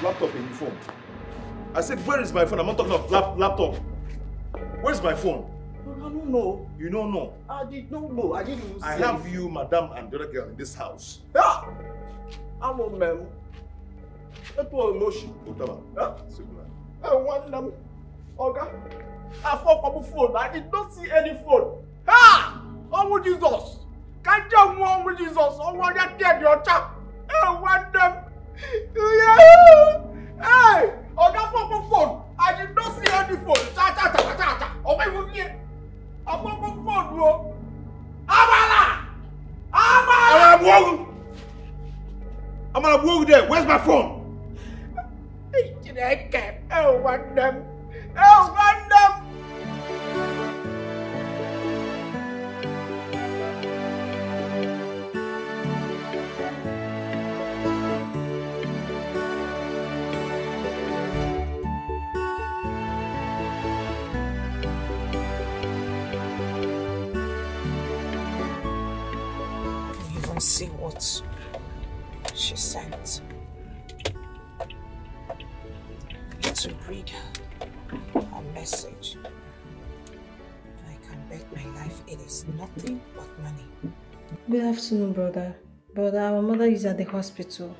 Laptop in your phone. I said, where is my phone? I'm not talking of laptop. Where's my phone? I don't know. You don't know? I did not know. I didn't I have you, madam, and the other girl in this house. Yeah! I'm a man. That was emotion. Otaba. Yeah? Signal. I want them. Oga, I found my phone. I did not see any phone. Ha! Oh, Jesus! Can't you move with Jesus? Oh, what you did, your chap? I want them. Yeah! Hey! Oga, found my phone. I did not see any phone. Cha. Oh, my God! I found my phone, bro. Amala! I'm gonna walk there. Where's my phone? Dikeh, I want them. I want them. You even see what she sent. To read a message. I can bet my life it is nothing but money. Good afternoon, brother. Brother, our mother is at the hospital.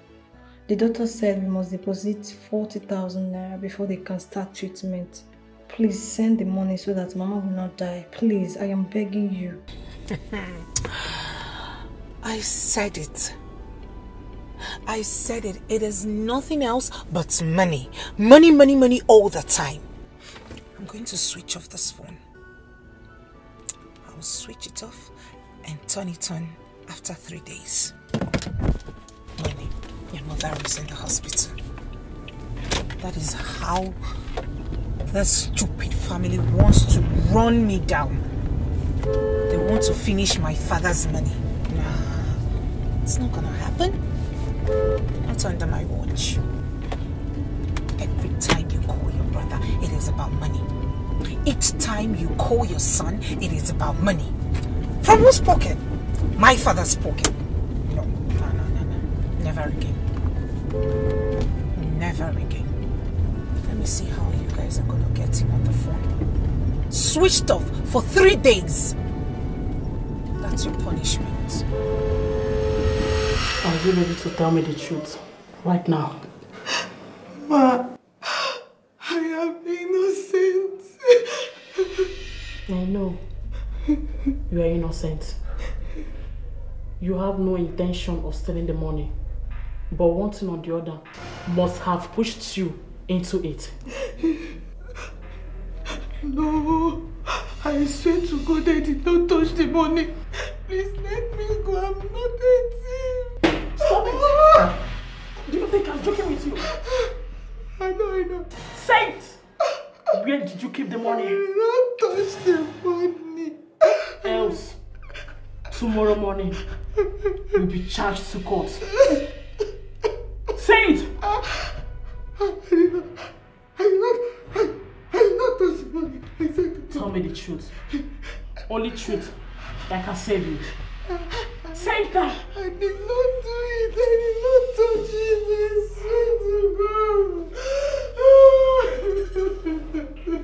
The doctor said we must deposit 40,000 naira before they can start treatment. Please send the money so that Mama will not die. Please, I am begging you. I said it. I said it. It is nothing else but money. Money all the time. I'm going to switch off this phone. I'll switch it off and turn it on after 3 days. Money, your mother is in the hospital. That is how the stupid family wants to run me down. They want to finish my father's money. Nah, it's not gonna happen. Not under my watch. Every time you call your brother, it is about money. Each time you call your son, it is about money. From whose pocket? My father's pocket. No. Never again. Never again. Let me see how you guys are gonna get him on the phone. Switched off for 3 days. That's your punishment. Are you ready to tell me the truth right now? Ma, I am innocent. I know you are innocent. You have no intention of stealing the money, but one thing or the other must have pushed you into it. No, I swear to God I did not touch the money. Please let me go. I'm not a thief. Stop it! Do you think I'm joking with you? I know. Say it! Where did you keep the money? I did not touch the money. Else, tomorrow morning, you'll be charged to court. Say it! I did not touch the money. I said it. Tell me the truth. Only truth that can save you. Say that! I did not do it. I did not touch it. I swear to God. I did not do it.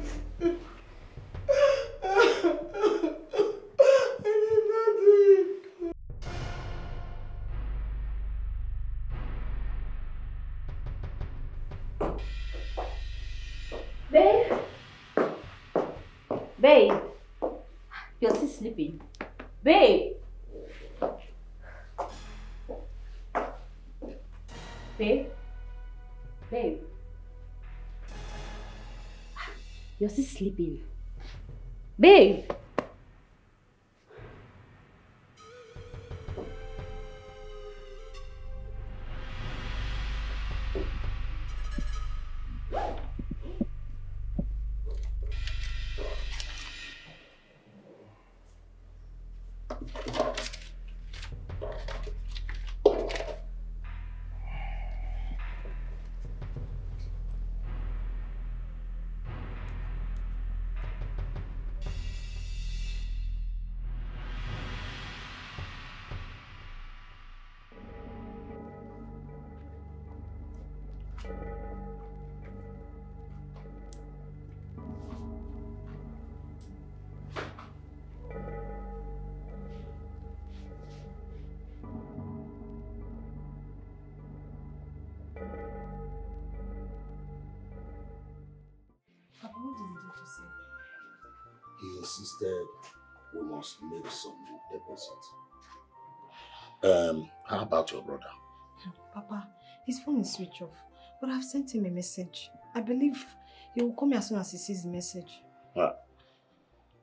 Babe? Babe? You're still sleeping. Babe? Babe? Babe? You're still sleeping. Babe! What did the doctor say? He insisted we must make some deposit. How about your brother? Papa, his phone is switched off, but I've sent him a message. I believe he will call me as soon as he sees the message.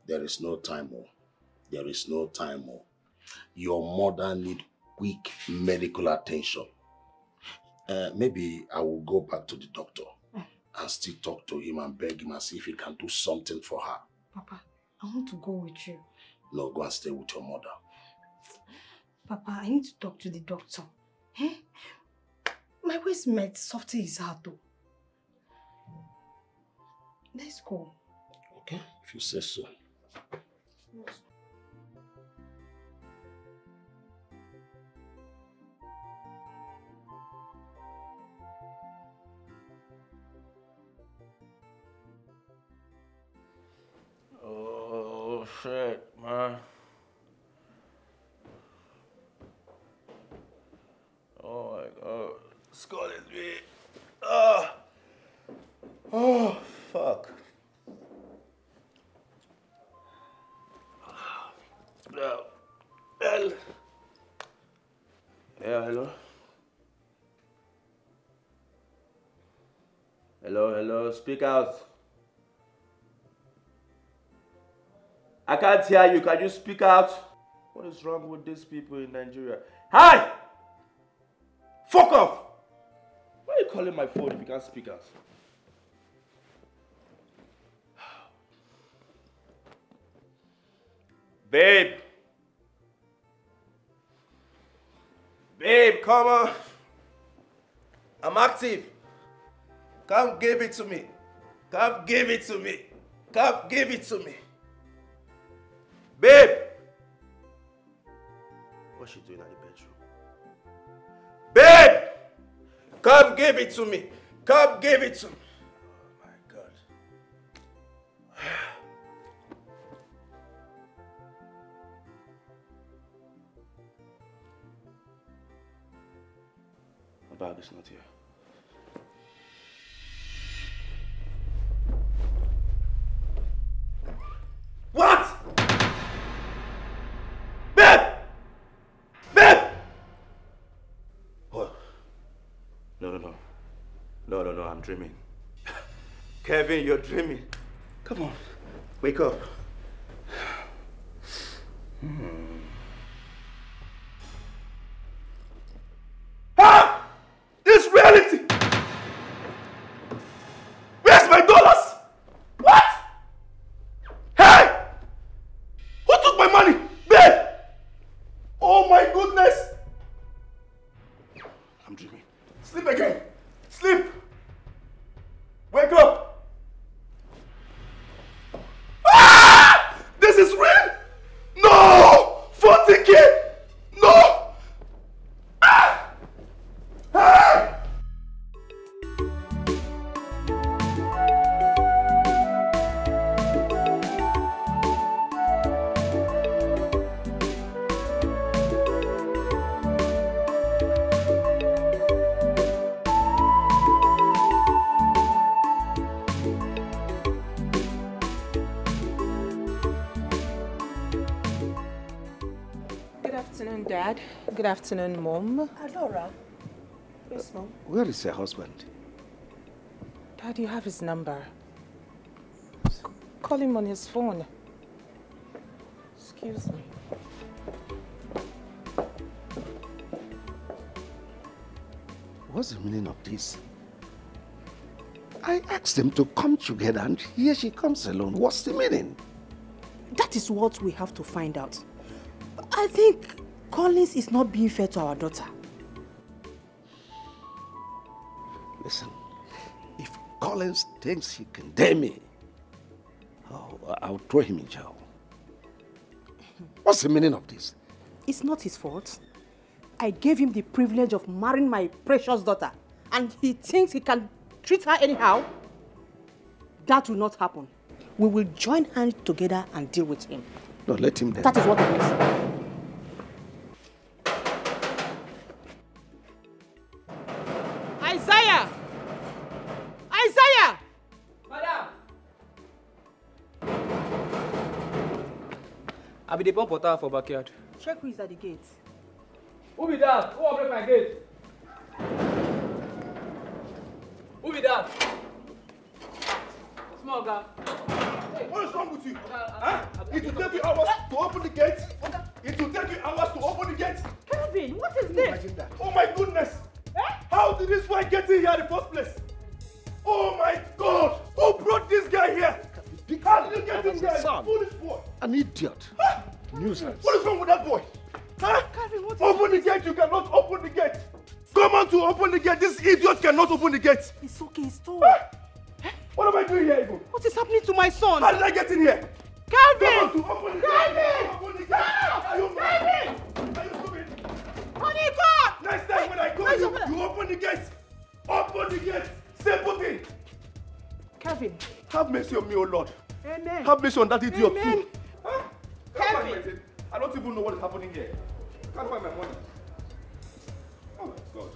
There is no time more. There is no time more. Your mother needs quick medical attention. Maybe I will go back to the doctor and still talk to him and beg him and see if he can do something for her. Papa, I want to go with you. No, go and stay with your mother. Papa, I need to talk to the doctor. Eh? My waist might soften his heart though. Let's go. Okay, if you say so. Yes. Oh shit, man. Oh my god. Skull is me. Oh fuck. Yeah. Yeah, hello. Hello, speak out. I can't hear you. Can you speak out? What is wrong with these people in Nigeria? Hi! Fuck off! Why are you calling my phone if you can't speak out? Babe! Babe, come on! I'm active. Come give it to me. Come give it to me. Come give it to me. Babe! What's she doing at the bedroom? Babe! Come give it to me. Come give it to me. Oh my God. My bag is not here. What? Babe! Babe! What? No, I'm dreaming. Kevin, you're dreaming. Come on, wake up. Ah! This reality! Where's my dollars? What? Hey! Who took my money? Babe! Oh my goodness! I'm dreaming. Sleep again. Sleep. Wake up. Ah! This is real? No! 40K! No! Ah! Ah! Good afternoon, Dad. Good afternoon, Mom. Adora. Yes, Mom. Where is her husband? Dad, you have his number. Call him on his phone. Excuse me. What's the meaning of this? I asked them to come together and here she comes alone. What's the meaning? That is what we have to find out. I think Collins is not being fair to our daughter. Listen, if Collins thinks he can dare me, I'll throw him in jail. What's the meaning of this? It's not his fault. I gave him the privilege of marrying my precious daughter, and he thinks he can treat her anyhow. That will not happen. We will join hands together and deal with him. No, let him there. That is what it is. Isaiah! Isaiah! Madam! I be the pump water for backyard. Check who is at the gate. Who be that? Who will break my gate? Who be that? Small guy. Hey, what is wrong with you? It will take you hours to open the gate. It will take you hours to open the gate. Kelvin, what is this? Oh my goodness! How did this guy get in here in the first place? Oh my God! Who brought this guy here? How did you get in here? Foolish boy! An idiot. Nuisance. What is wrong with that boy? Kelvin, what is open the gate! You cannot open the gate! Come on to open the gate! This idiot cannot open the gate! It's okay, it's told. What am I doing here, Ivo? What is happening to my son? How did I get in here? Kelvin! Come on to open the gate! Open the gate! Are you mad? Are you stupid? Honey, come! Next time when I call you, you open the gate! Open the gate! Simple thing! Kelvin. Have mercy on me, oh Lord. Amen. Have mercy on that idiot Amen. too. Huh? Can't find my thing. I don't even know what is happening here. Can't find my money. Oh my God.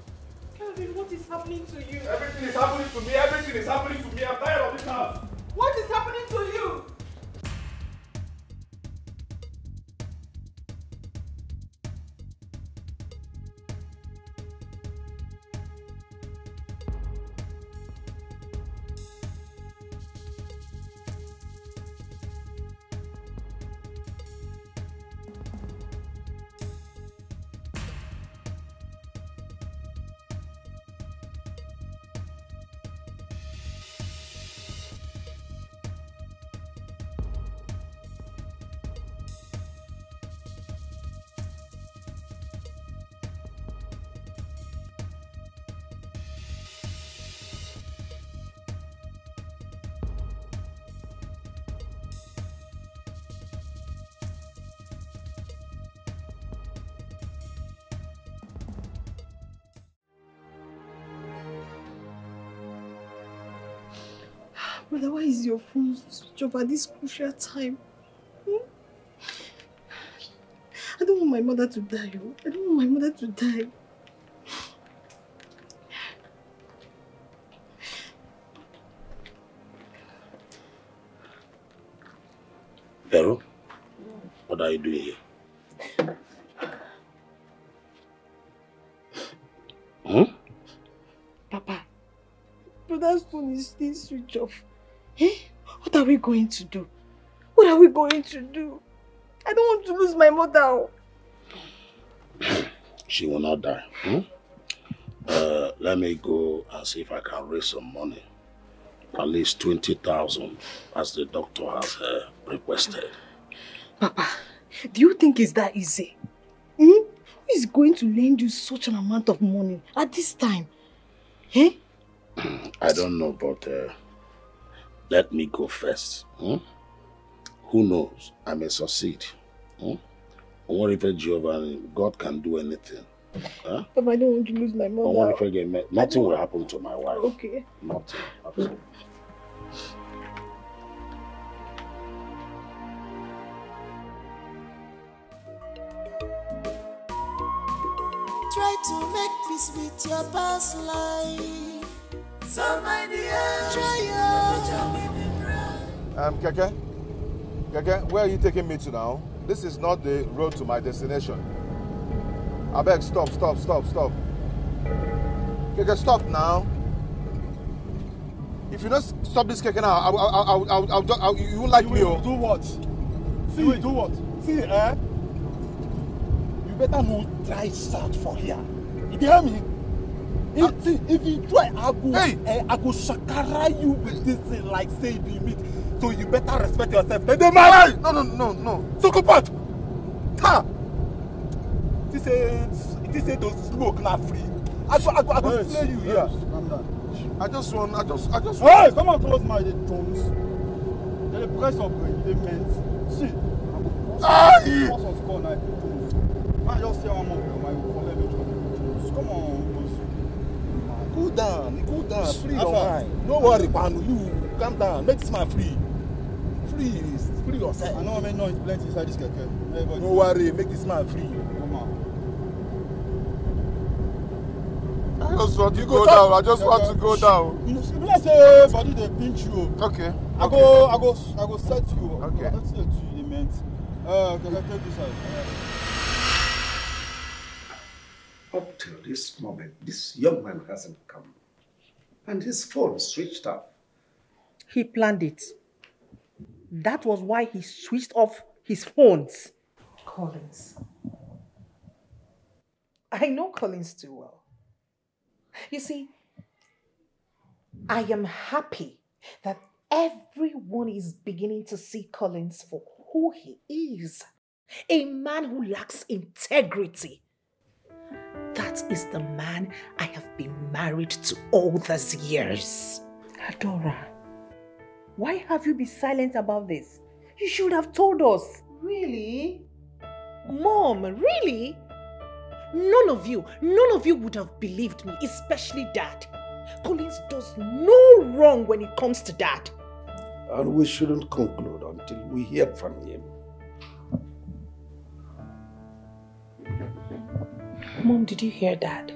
Kelvin, what is happening to you? Everything is happening to me. Everything is happening to me. I'm tired of this house. What is happening to you? Brother, why is your phone switched off at this crucial time? I don't want my mother to die. I don't want my mother to die. Vero, what are you doing here? Papa, brother's phone is still switched off. Eh? What are we going to do? What are we going to do? I don't want to lose my mother. She will not die. Let me go and see if I can raise some money. At least 20,000, as the doctor has requested. Papa, do you think it's that easy? Who is going to lend you such an amount of money at this time? Eh? I don't know, but let me go first. Who knows? I may succeed. What if Giovanni, God can do anything? Huh? Papa, I don't want to lose my mother. Nothing will happen to my wife. Okay. Nothing. Absolutely. Try to make peace with your past life. So my dear, try Keke, where are you taking me to now? This is not the road to my destination. I beg, stop. Keke, stop now. If you don't stop this Keke now, you won't like me. Do what? See, do what? See, you better not try start for here. You hear me? If you try, I go shakara you with this thing like say it be meat. So you better respect yourself. No. Sokopat! Ha! This say those smoke not free. I go slay you here. I just want. Hey, come on close my drones. The price of the men. See, I'm I just say one more my collect. Come on, cool down, free your mind. No worry, Panu, you calm down, make this man free. Free yourself. I know I may know it's plenty inside this keke. No worry, make this man free. Come on. I just want to go down. You know, let's say body they pinch you. Okay. I go set you. Okay. Let's set you the meant. Can I take this out? Up till this moment, this young man hasn't come. And his phone switched off. He planned it. That was why he switched off his phones. Collins. I know Collins too well. You see, I am happy that everyone is beginning to see Collins for who he is. A man who lacks integrity. That is the man I have been married to all these years. Adora, why have you been silent about this? You should have told us. Really? Mom, really? None of you would have believed me, especially Dad. Collins does no wrong when it comes to Dad. And we shouldn't conclude until we hear from him. Mom, did you hear Dad?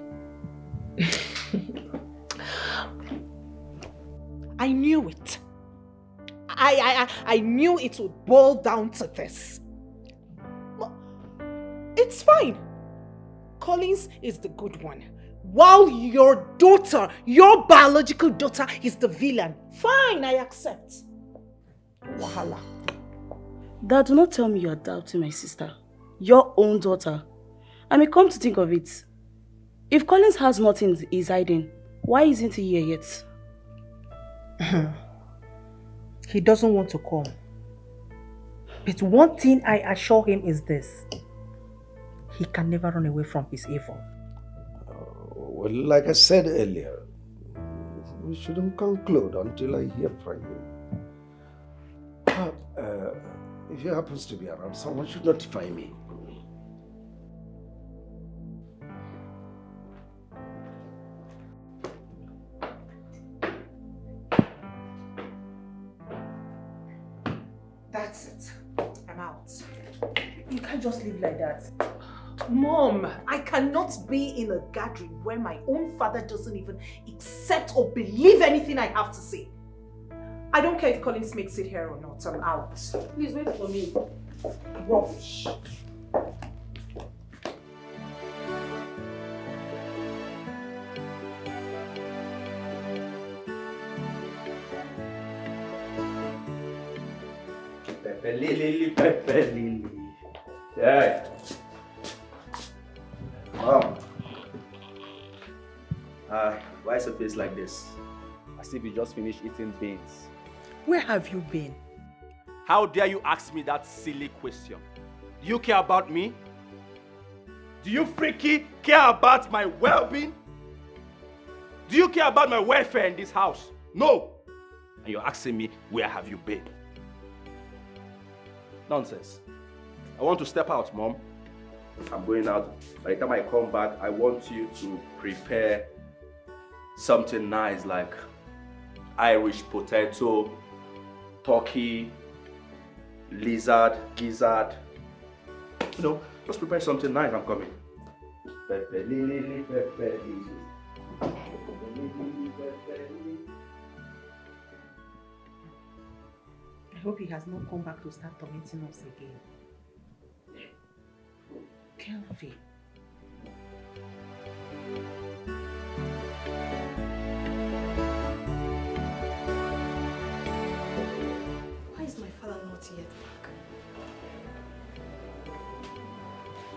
I knew it. I knew it would boil down to this. It's fine. Collins is the good one, while your daughter, your biological daughter, is the villain. Fine, I accept. Wahala. Dad, do not tell me you are doubting my sister. Your own daughter. I mean, come to think of it. If Collins has nothing he's hiding, why isn't he here yet? He doesn't want to come. But one thing I assure him is this. He can never run away from his evil. Well, like I said earlier, we shouldn't conclude until I hear from him. But if he happens to be around, someone should notify me. That's it. I'm out. You can't just live like that. Mom, I cannot be in a gathering where my own father doesn't even accept or believe anything I have to say. I don't care if Collins makes it here or not. I'm out. Please wait for me. Rubbish. Pepe Lily, Pepe Lily. Yeah. Mom. Why is your face like this? As if you just finished eating beans. Where have you been? How dare you ask me that silly question? Do you care about me? Do you freaky care about my well-being? Do you care about my welfare in this house? No! And you're asking me, where have you been? Nonsense. I want to step out, Mom. I'm going out. By the time I come back, I want you to prepare something nice like Irish potato, turkey, lizard, gizzard. You know, just prepare something nice. I'm coming. Pepe lily, pepe lily. I hope he has not come back to start tormenting us again. Kelvin. Why is my father not yet back?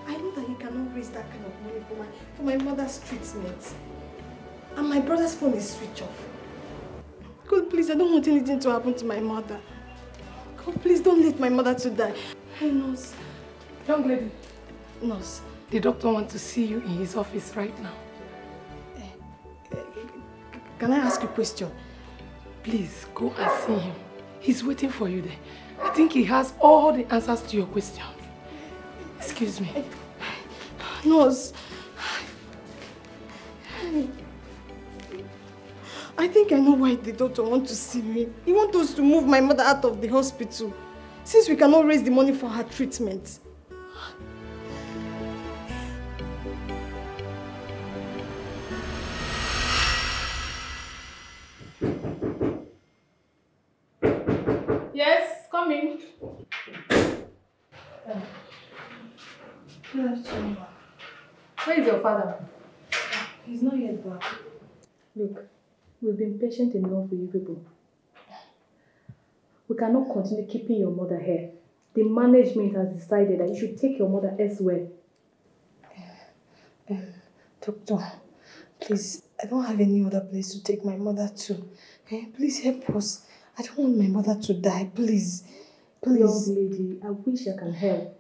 I know that he cannot raise that kind of money for my mother's treatment. And my brother's phone is switched off. God, please, I don't want anything to happen to my mother. God, please don't let my mother to die. Hey, nurse. Young lady. Nurse. The doctor wants to see you in his office right now. Can I ask you a question? Please, go and see him. He's waiting for you there. I think he has all the answers to your questions. Excuse me. Nurse. I think I know why the doctor wants to see me. He wants us to move my mother out of the hospital, since we cannot raise the money for her treatment. Yes, come in. Good afternoon. Where is your father? He's not yet back. Look, we've been patient enough with you people. We cannot continue keeping your mother here. The management has decided that you should take your mother elsewhere. Doctor, please, I don't have any other place to take my mother to. Please help us. I don't want my mother to die, please. Please. Young lady, I wish I can help.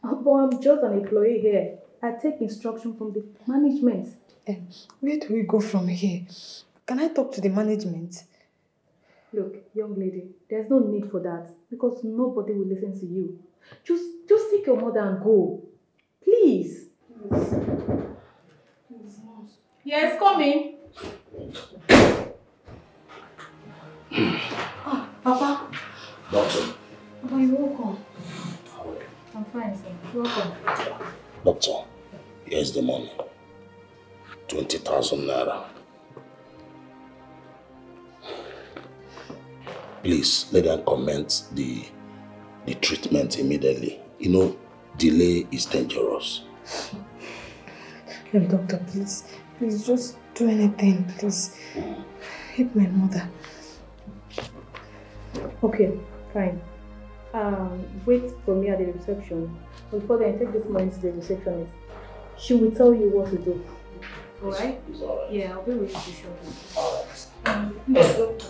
But I'm just an employee here. I take instruction from the management. Where do we go from here? Can I talk to the management? Look, young lady, there's no need for that because nobody will listen to you. Just take your mother and go. Please. Yes, come in. Papa. Doctor. Papa, you're welcome. I'm fine, sir. You're welcome. Doctor, here's the money. 20,000 naira. Please, let them commence the treatment immediately. You know, delay is dangerous. Doctor, please. Please, just do anything, please. Help my mother. Okay, fine. Wait for me at the reception. Before then, take this money to the receptionist. She will tell you what to do. Alright? Yeah, I'll be with you shortly. Alright. Doctor.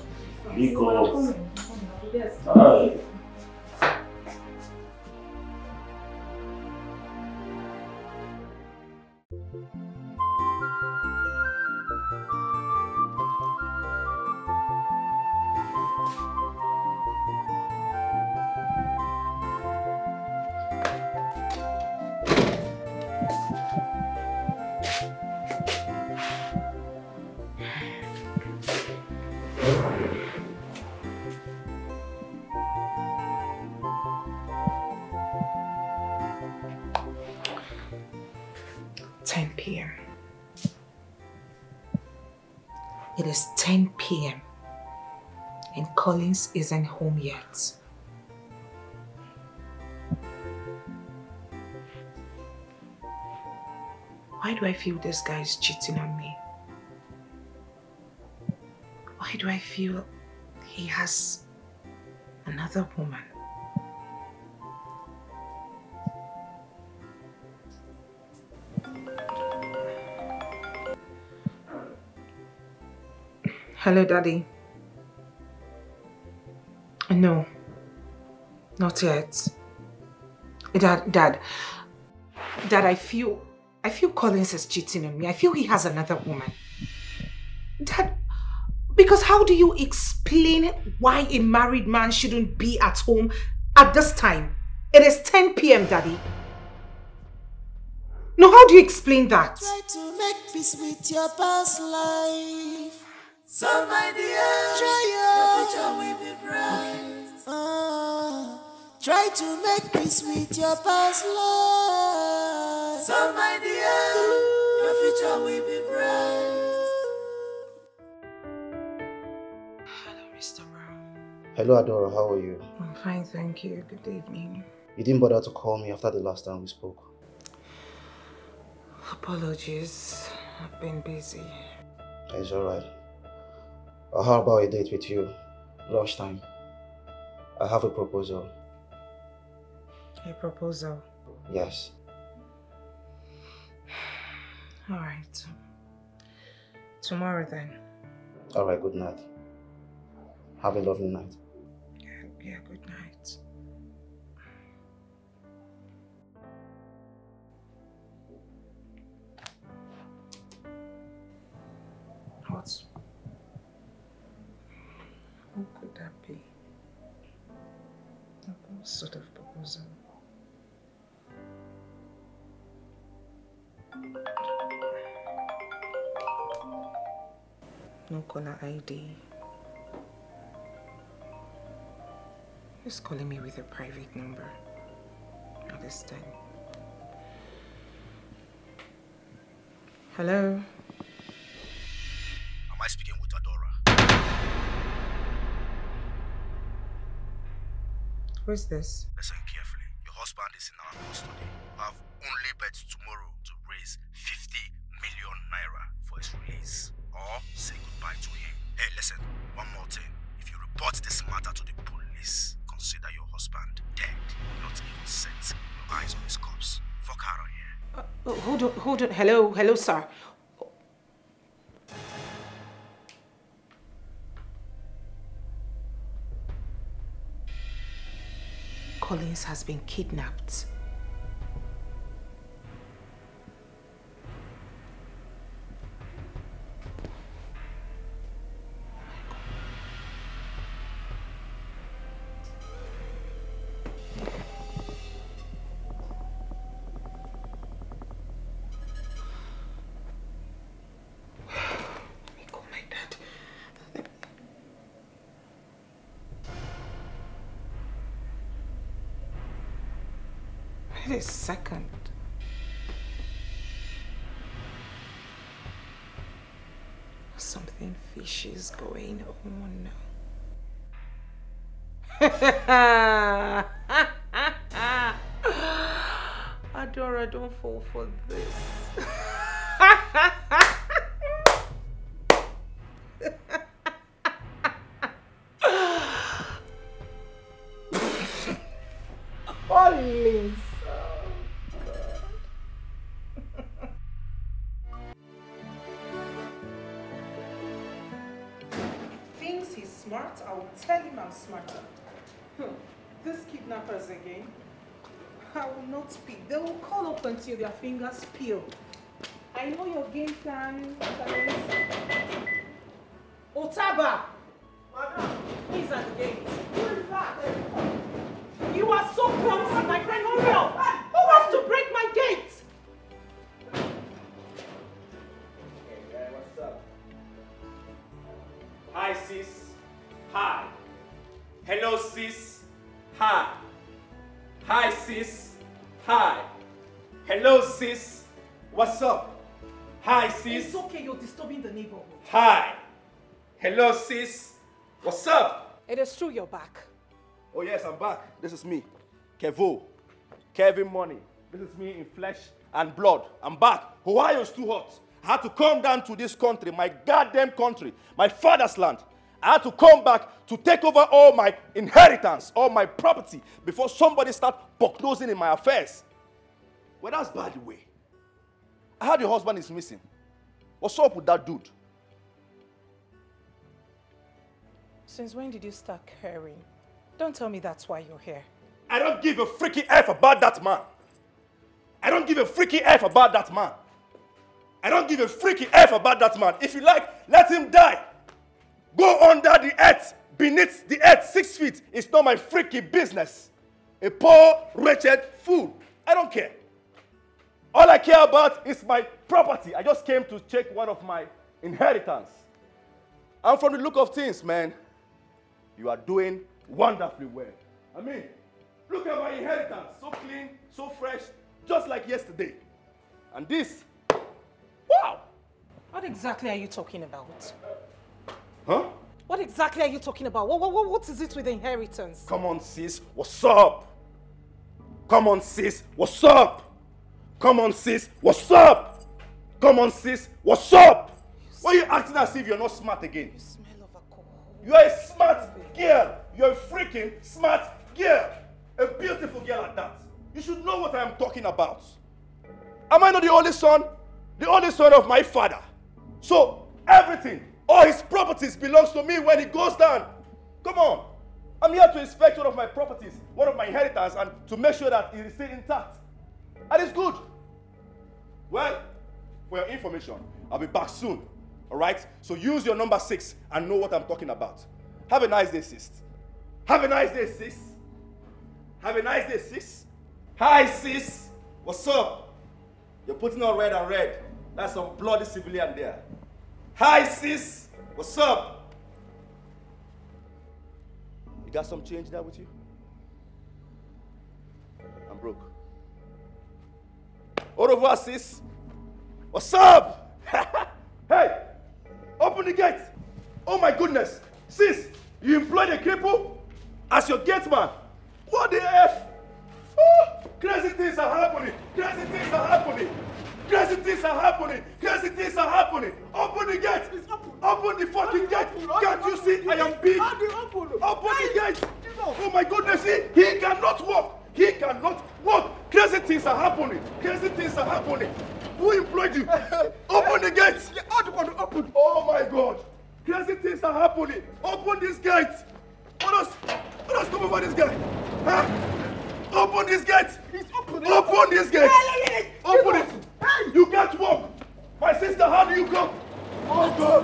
Nico. Yes. Alright. p.m. It is 10 p.m. and Collins isn't home yet. Why do I feel this guy is cheating on me? Why do I feel he has another woman? Hello, Daddy. No, not yet. Dad, I feel Collins is cheating on me. I feel he has another woman. Dad, because how do you explain why a married man shouldn't be at home at this time? It is 10 p.m., Daddy. No, how do you explain that? Try to make peace with your past life. So my dear, your future will be bright. Try to make peace with your past life. So my dear, your future will be bright. Hello, Mr. Brown. Hello, Adora. How are you? I'm fine, thank you. Good evening. You didn't bother to call me after the last time we spoke. Apologies. I've been busy. It's alright. How about a date with you? Lunchtime. I have a proposal. A proposal? Yes. Alright. Tomorrow then. Alright, good night. Have a lovely night. Yeah, good night. Who could that be? What sort of proposal? No caller ID. He's calling me with a private number. Not this time. Hello? Am I speaking with Adora? Who is this? Listen carefully. Your husband is in our custody. I have only bet tomorrow to raise 50 million naira for his release. Or say goodbye to him. Hey, listen, one more thing. If you report this matter to the police, consider your husband dead. Not even set your eyes on his corpse. Fuck out of here. Hold on. Hello, sir. Collins has been kidnapped. Wait a second. Something fishy is going on now. Adora, don't fall for this. Collins. Thinks he's smart, I will tell him I'm smarter. These kidnappers again. I will not speak. They will call up until their fingers peel. I know your game plan. Otaba! Madam! He's at the gate. Who is that? You are so clumsy, my friend. Hurry up! Who wants to break my gate? Hey, what's up? Hi, sis. Hi. Hello, sis. Hi. Hi, sis. Hi. Hello, sis. What's up? Hi, sis. It's okay, you're disturbing the neighborhood. Hi. Hello, sis. What's up? It is true you're back. Oh, yes, I'm back. This is me, Kevo. Kevin Money. This is me in flesh and blood. I'm back. Ohio's too hot. I had to come down to this country, my goddamn country, my father's land. I had to come back to take over all my inheritance, all my property, before somebody start bucknosing in my affairs. Well, that's by the way. I heard your husband is missing. What's up with that dude? Since when did you start caring? Don't tell me that's why you're here. I don't give a freaking F about that man. I don't give a freaking F about that man. I don't give a freaking F about that man. If you like, let him die. Go under the earth, beneath the earth, 6 feet. It's not my freaking business. A poor, wretched fool. I don't care. All I care about is my property. I just came to check one of my inheritance. And from the look of things, man, you are doing wonderfully well. I mean, look at my inheritance. So clean, so fresh, just like yesterday. And this, wow. What exactly are you talking about? Huh? What exactly are you talking about? What is it with the inheritance? Come on, sis. What's up? Come on, sis. What's up? Come on, sis. What's up? Come on, sis. What's up? Why are you acting as if you're not smart again? You smell of alcohol. You are a smart girl. You're a freaking smart girl. A beautiful girl at that. You should know what I'm talking about. Am I not the only son? The only son of my father. So, everything, all his properties belongs to me when he goes down. Come on. I'm here to inspect one of my properties, one of my inheritance, and to make sure that it is still intact. And it's good. Well, for your information, I'll be back soon. All right? So use your number 6 and know what I'm talking about. Have a nice day, sis. Have a nice day, sis. Have a nice day, sis. Hi, sis. What's up? You're putting on red and red. That's some bloody civilian there. Hi, sis. What's up? You got some change there with you? I'm broke. Au revoir, sis. What's up? Hey, open the gate. Oh my goodness. Sis, you employed a cripple as your gate man. What the F? Oh, crazy things are happening. Crazy things are happening. Crazy things are happening. Crazy things are happening. Open the gate. Open the fucking gate. Can't you see I am big? Open the gate. Oh my goodness, he cannot walk. He cannot walk. Crazy things are happening. Crazy things are happening. Who employed you? Open the gates. Open. Oh my God. Crazy things are happening. Open this gate. Let us come over this gate. Huh? Open this gate. Open this gate. Open it. You can't walk. My sister, how do you go? Oh God.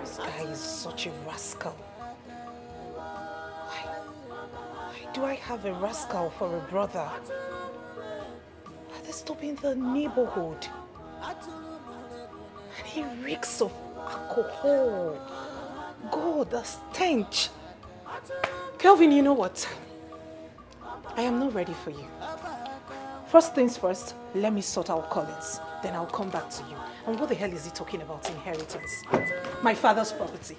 This guy is such a rascal. Why do I have a rascal for a brother? Are they stopping the neighborhood? And he reeks of alcohol. God, the stench. Kelvin, you know what? I am not ready for you. First things first, let me sort out Collins. Then I'll come back to you. And what the hell is he talking about inheritance? My father's property.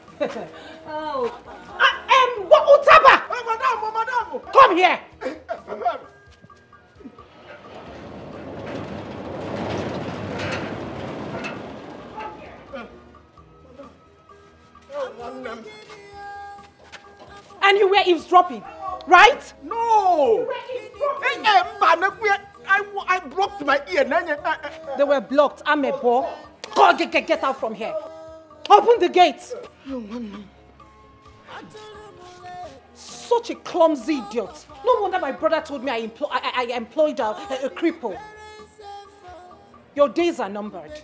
Oh. What? Utaba! Madam! Come here! And you were eavesdropping, right? No! I blocked my ear. They were blocked. I'm a boy. Go, get out from here. Open the gates. Such a clumsy idiot. No wonder my brother told me I employed a cripple. Your days are numbered.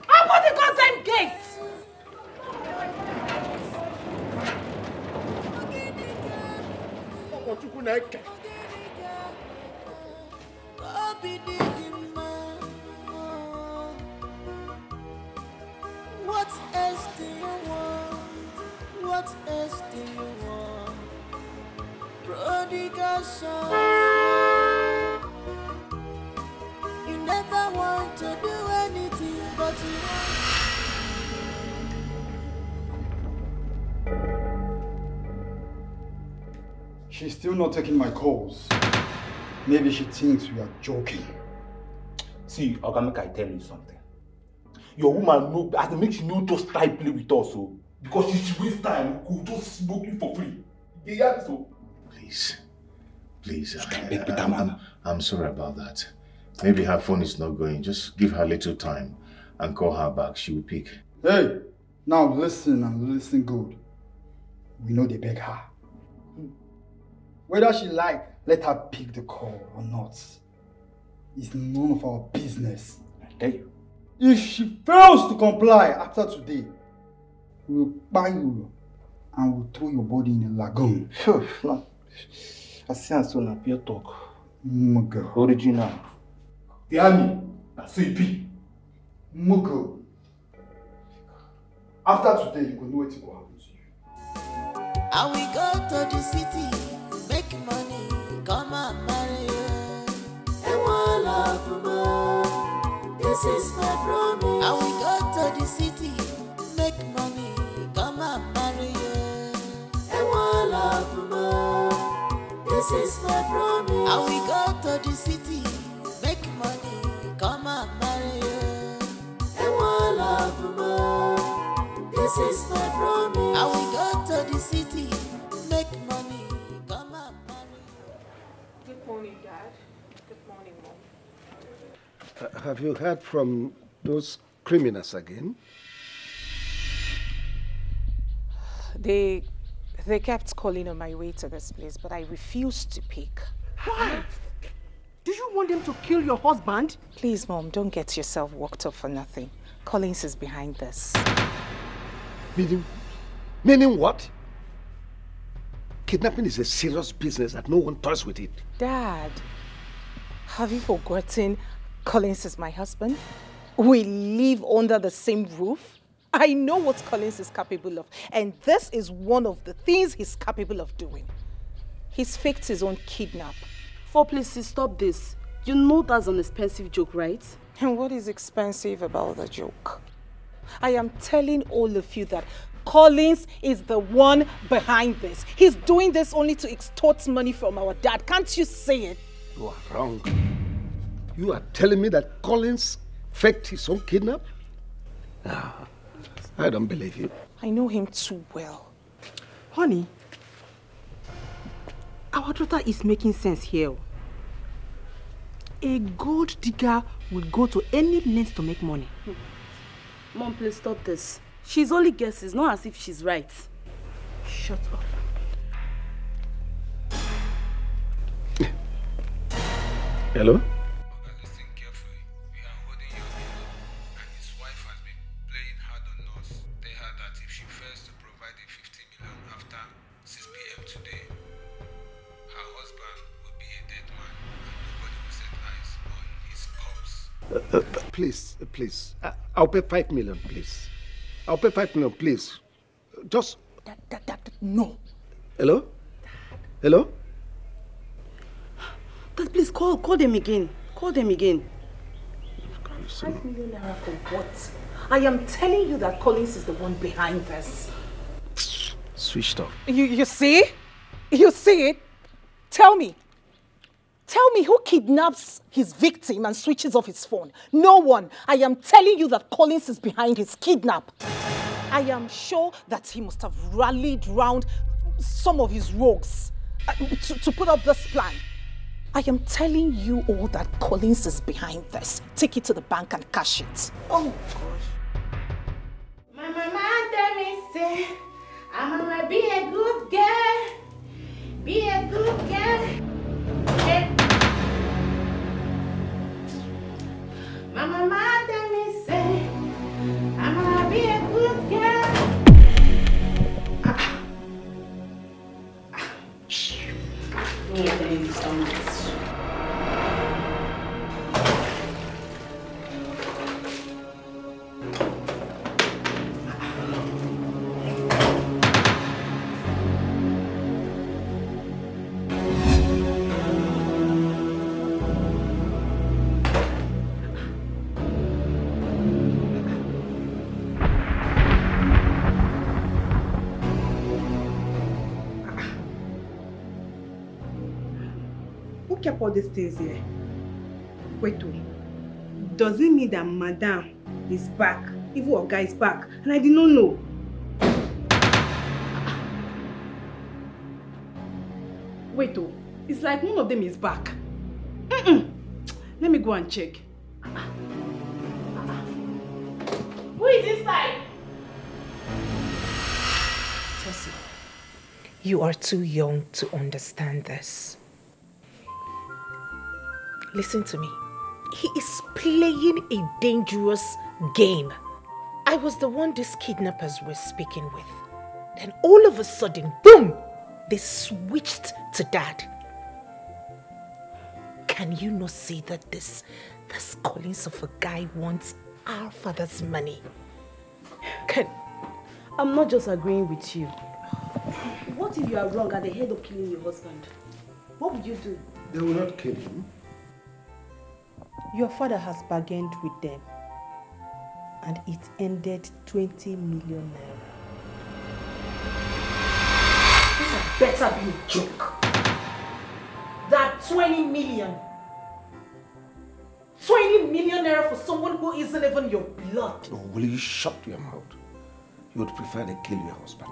Open the goddamn gates! What else do you want? What what else do you want? Prodigal son, you never want to do anything but you want. She's still not taking my calls. Maybe she thinks we are joking. See, Oga, make I tell you something. Your woman know, I can make she know just try play with us, so because she waste time, we could just smoke you for free. You hear me, so? Please, I'm sorry about that. Maybe her phone is not going. Just give her a little time and call her back. She will pick. Hey, now listen and listen good. We know they beg her. Whether she like, let her pick the call or not. It's none of our business. I tell you. If she fails to comply after today, we'll buy you and we'll throw your body in a lagoon. No. I see her soon appear talk. Mugo. Original. Diami, that's so it be. Mugo. After today, you will know what will happen to you. And we go to the city, make money, come and marry you. And one love more, this is my promise. And we go to the city, make money, come and marry you. And one love more, this is my promise. And we go to the city, make money, come and marry you. And one love more, this is my promise. And we go to the city, make money, come and marry you. Good morning, Dad. Good morning, Mom. Have you heard from those criminals again? They kept calling on my way to this place, but I refused to pick. Why? Do you want them to kill your husband? Please, Mom, don't get yourself worked up for nothing. Collins is behind this. Meaning what? Kidnapping is a serious business that no one toys with it. Dad, have you forgotten Collins is my husband? We live under the same roof. I know what Collins is capable of, and this is one of the things he's capable of doing. He's faked his own kidnap. Oh, please, stop this. You know that's an expensive joke, right? And what is expensive about the joke? I am telling all of you that Collins is the one behind this. He's doing this only to extort money from our dad. Can't you see it? You are wrong. You are telling me that Collins faked his own kidnap? No, I don't believe you. I know him too well. Honey, our daughter is making sense here. A gold digger will go to any length to make money. Mom, please stop this. She's only guesses, not as if she's right. Shut up. Hello? Listen carefully. We are holding your neighbor, and his wife has been playing hard on us. Tell her that if she fails to provide the 50 million after 6 p.m. today, her husband will be a dead man, and nobody will set eyes on his corpse. Please. I'll pay 5 million, please. I'll pay 5 million, please. Just... No. Hello? Hello? Dad, please call them again. Call them again. 5 million naira for what? I am telling you that Collins is the one behind this. Switched off. You see? You see it? Tell me who kidnaps his victim and switches off his phone? No one. I am telling you that Collins is behind his kidnap. I am sure that he must have rallied round some of his rogues to put up this plan. I am telling you all that Collins is behind this. Take it to the bank and cash it. Oh, gosh. My mama tell me, say, I'm gonna be a good girl. Be a good girl. Hey. My mama tell me, say, I'm gonna be a good girl. kept all these things here. Wait, does it mean that Madame is back? Even Oga is back, and I did not know. Wait, it's like one of them is back. Let me go and check. Who is inside? Tessie, You are too young to understand this. Listen to me. He is playing a dangerous game. I was the one these kidnappers were speaking with. Then all of a sudden, boom! They switched to Dad. Can you not see that this Collins of a guy wants our father's money? I'm not just agreeing with you. What if you are wrong at the head of killing your husband? What would you do? They will not kill him. Your father has bargained with them, and it ended 20 million naira. This had better be a joke. That 20 million. 20 million naira for someone who isn't even your blood. Oh, will you shut your mouth? You would prefer to kill your husband.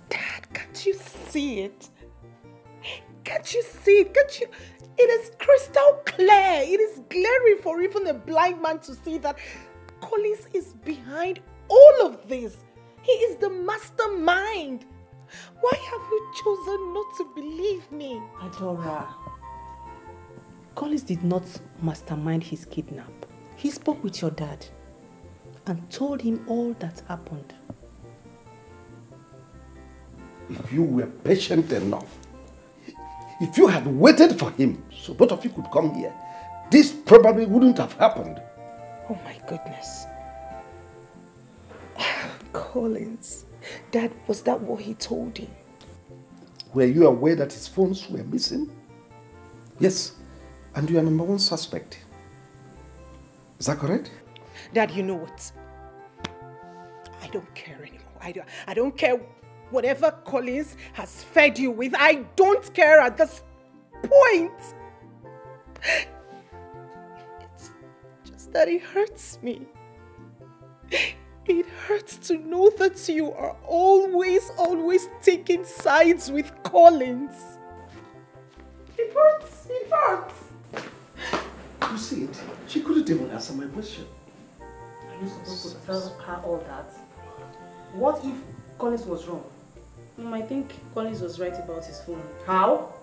Dad, can't you see it? Can't you see it? Can't you? It is crystal clear. It is glaring for even a blind man to see that Collins is behind all of this. He is the mastermind. Why have you chosen not to believe me? Adora, Collins did not mastermind his kidnap. He spoke with your dad and told him all that happened. If you were patient enough, if you had waited for him so both of you could come here, this probably wouldn't have happened. Oh my goodness. Collins, Dad, was that what he told you? Were you aware that his phones were missing? Yes, and you are number one suspect. Is that correct? Dad, you know what? I don't care anymore. I don't care whatever Collins has fed you with. I don't care at this point. It's just that it hurts me. It hurts to know that you are always taking sides with Collins. It hurts. It hurts. You see it? She couldn't even answer my question. Are you supposed to tell her all that? What if Collins was wrong? I think Collins was right about his phone. How?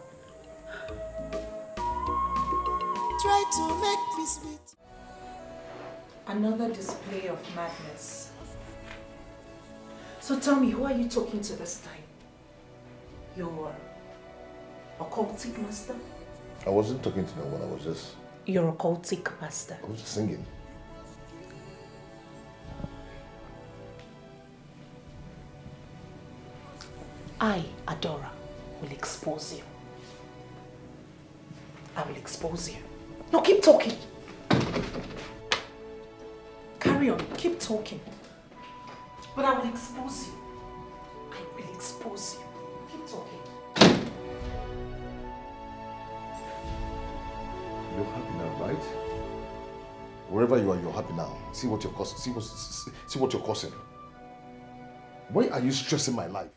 Try to make peace with. Another display of madness. So tell me, who are you talking to this time? Your occultic master? I wasn't talking to no one, I was just... Your occultic master? I was just singing. I, Adora, will expose you. I will expose you. No, keep talking. Carry on, keep talking. But I will expose you. I will expose you. Keep talking. You're happy now, right? Wherever you are, you're happy now. See what you're causing. See what you're causing. Why are you stressing my life?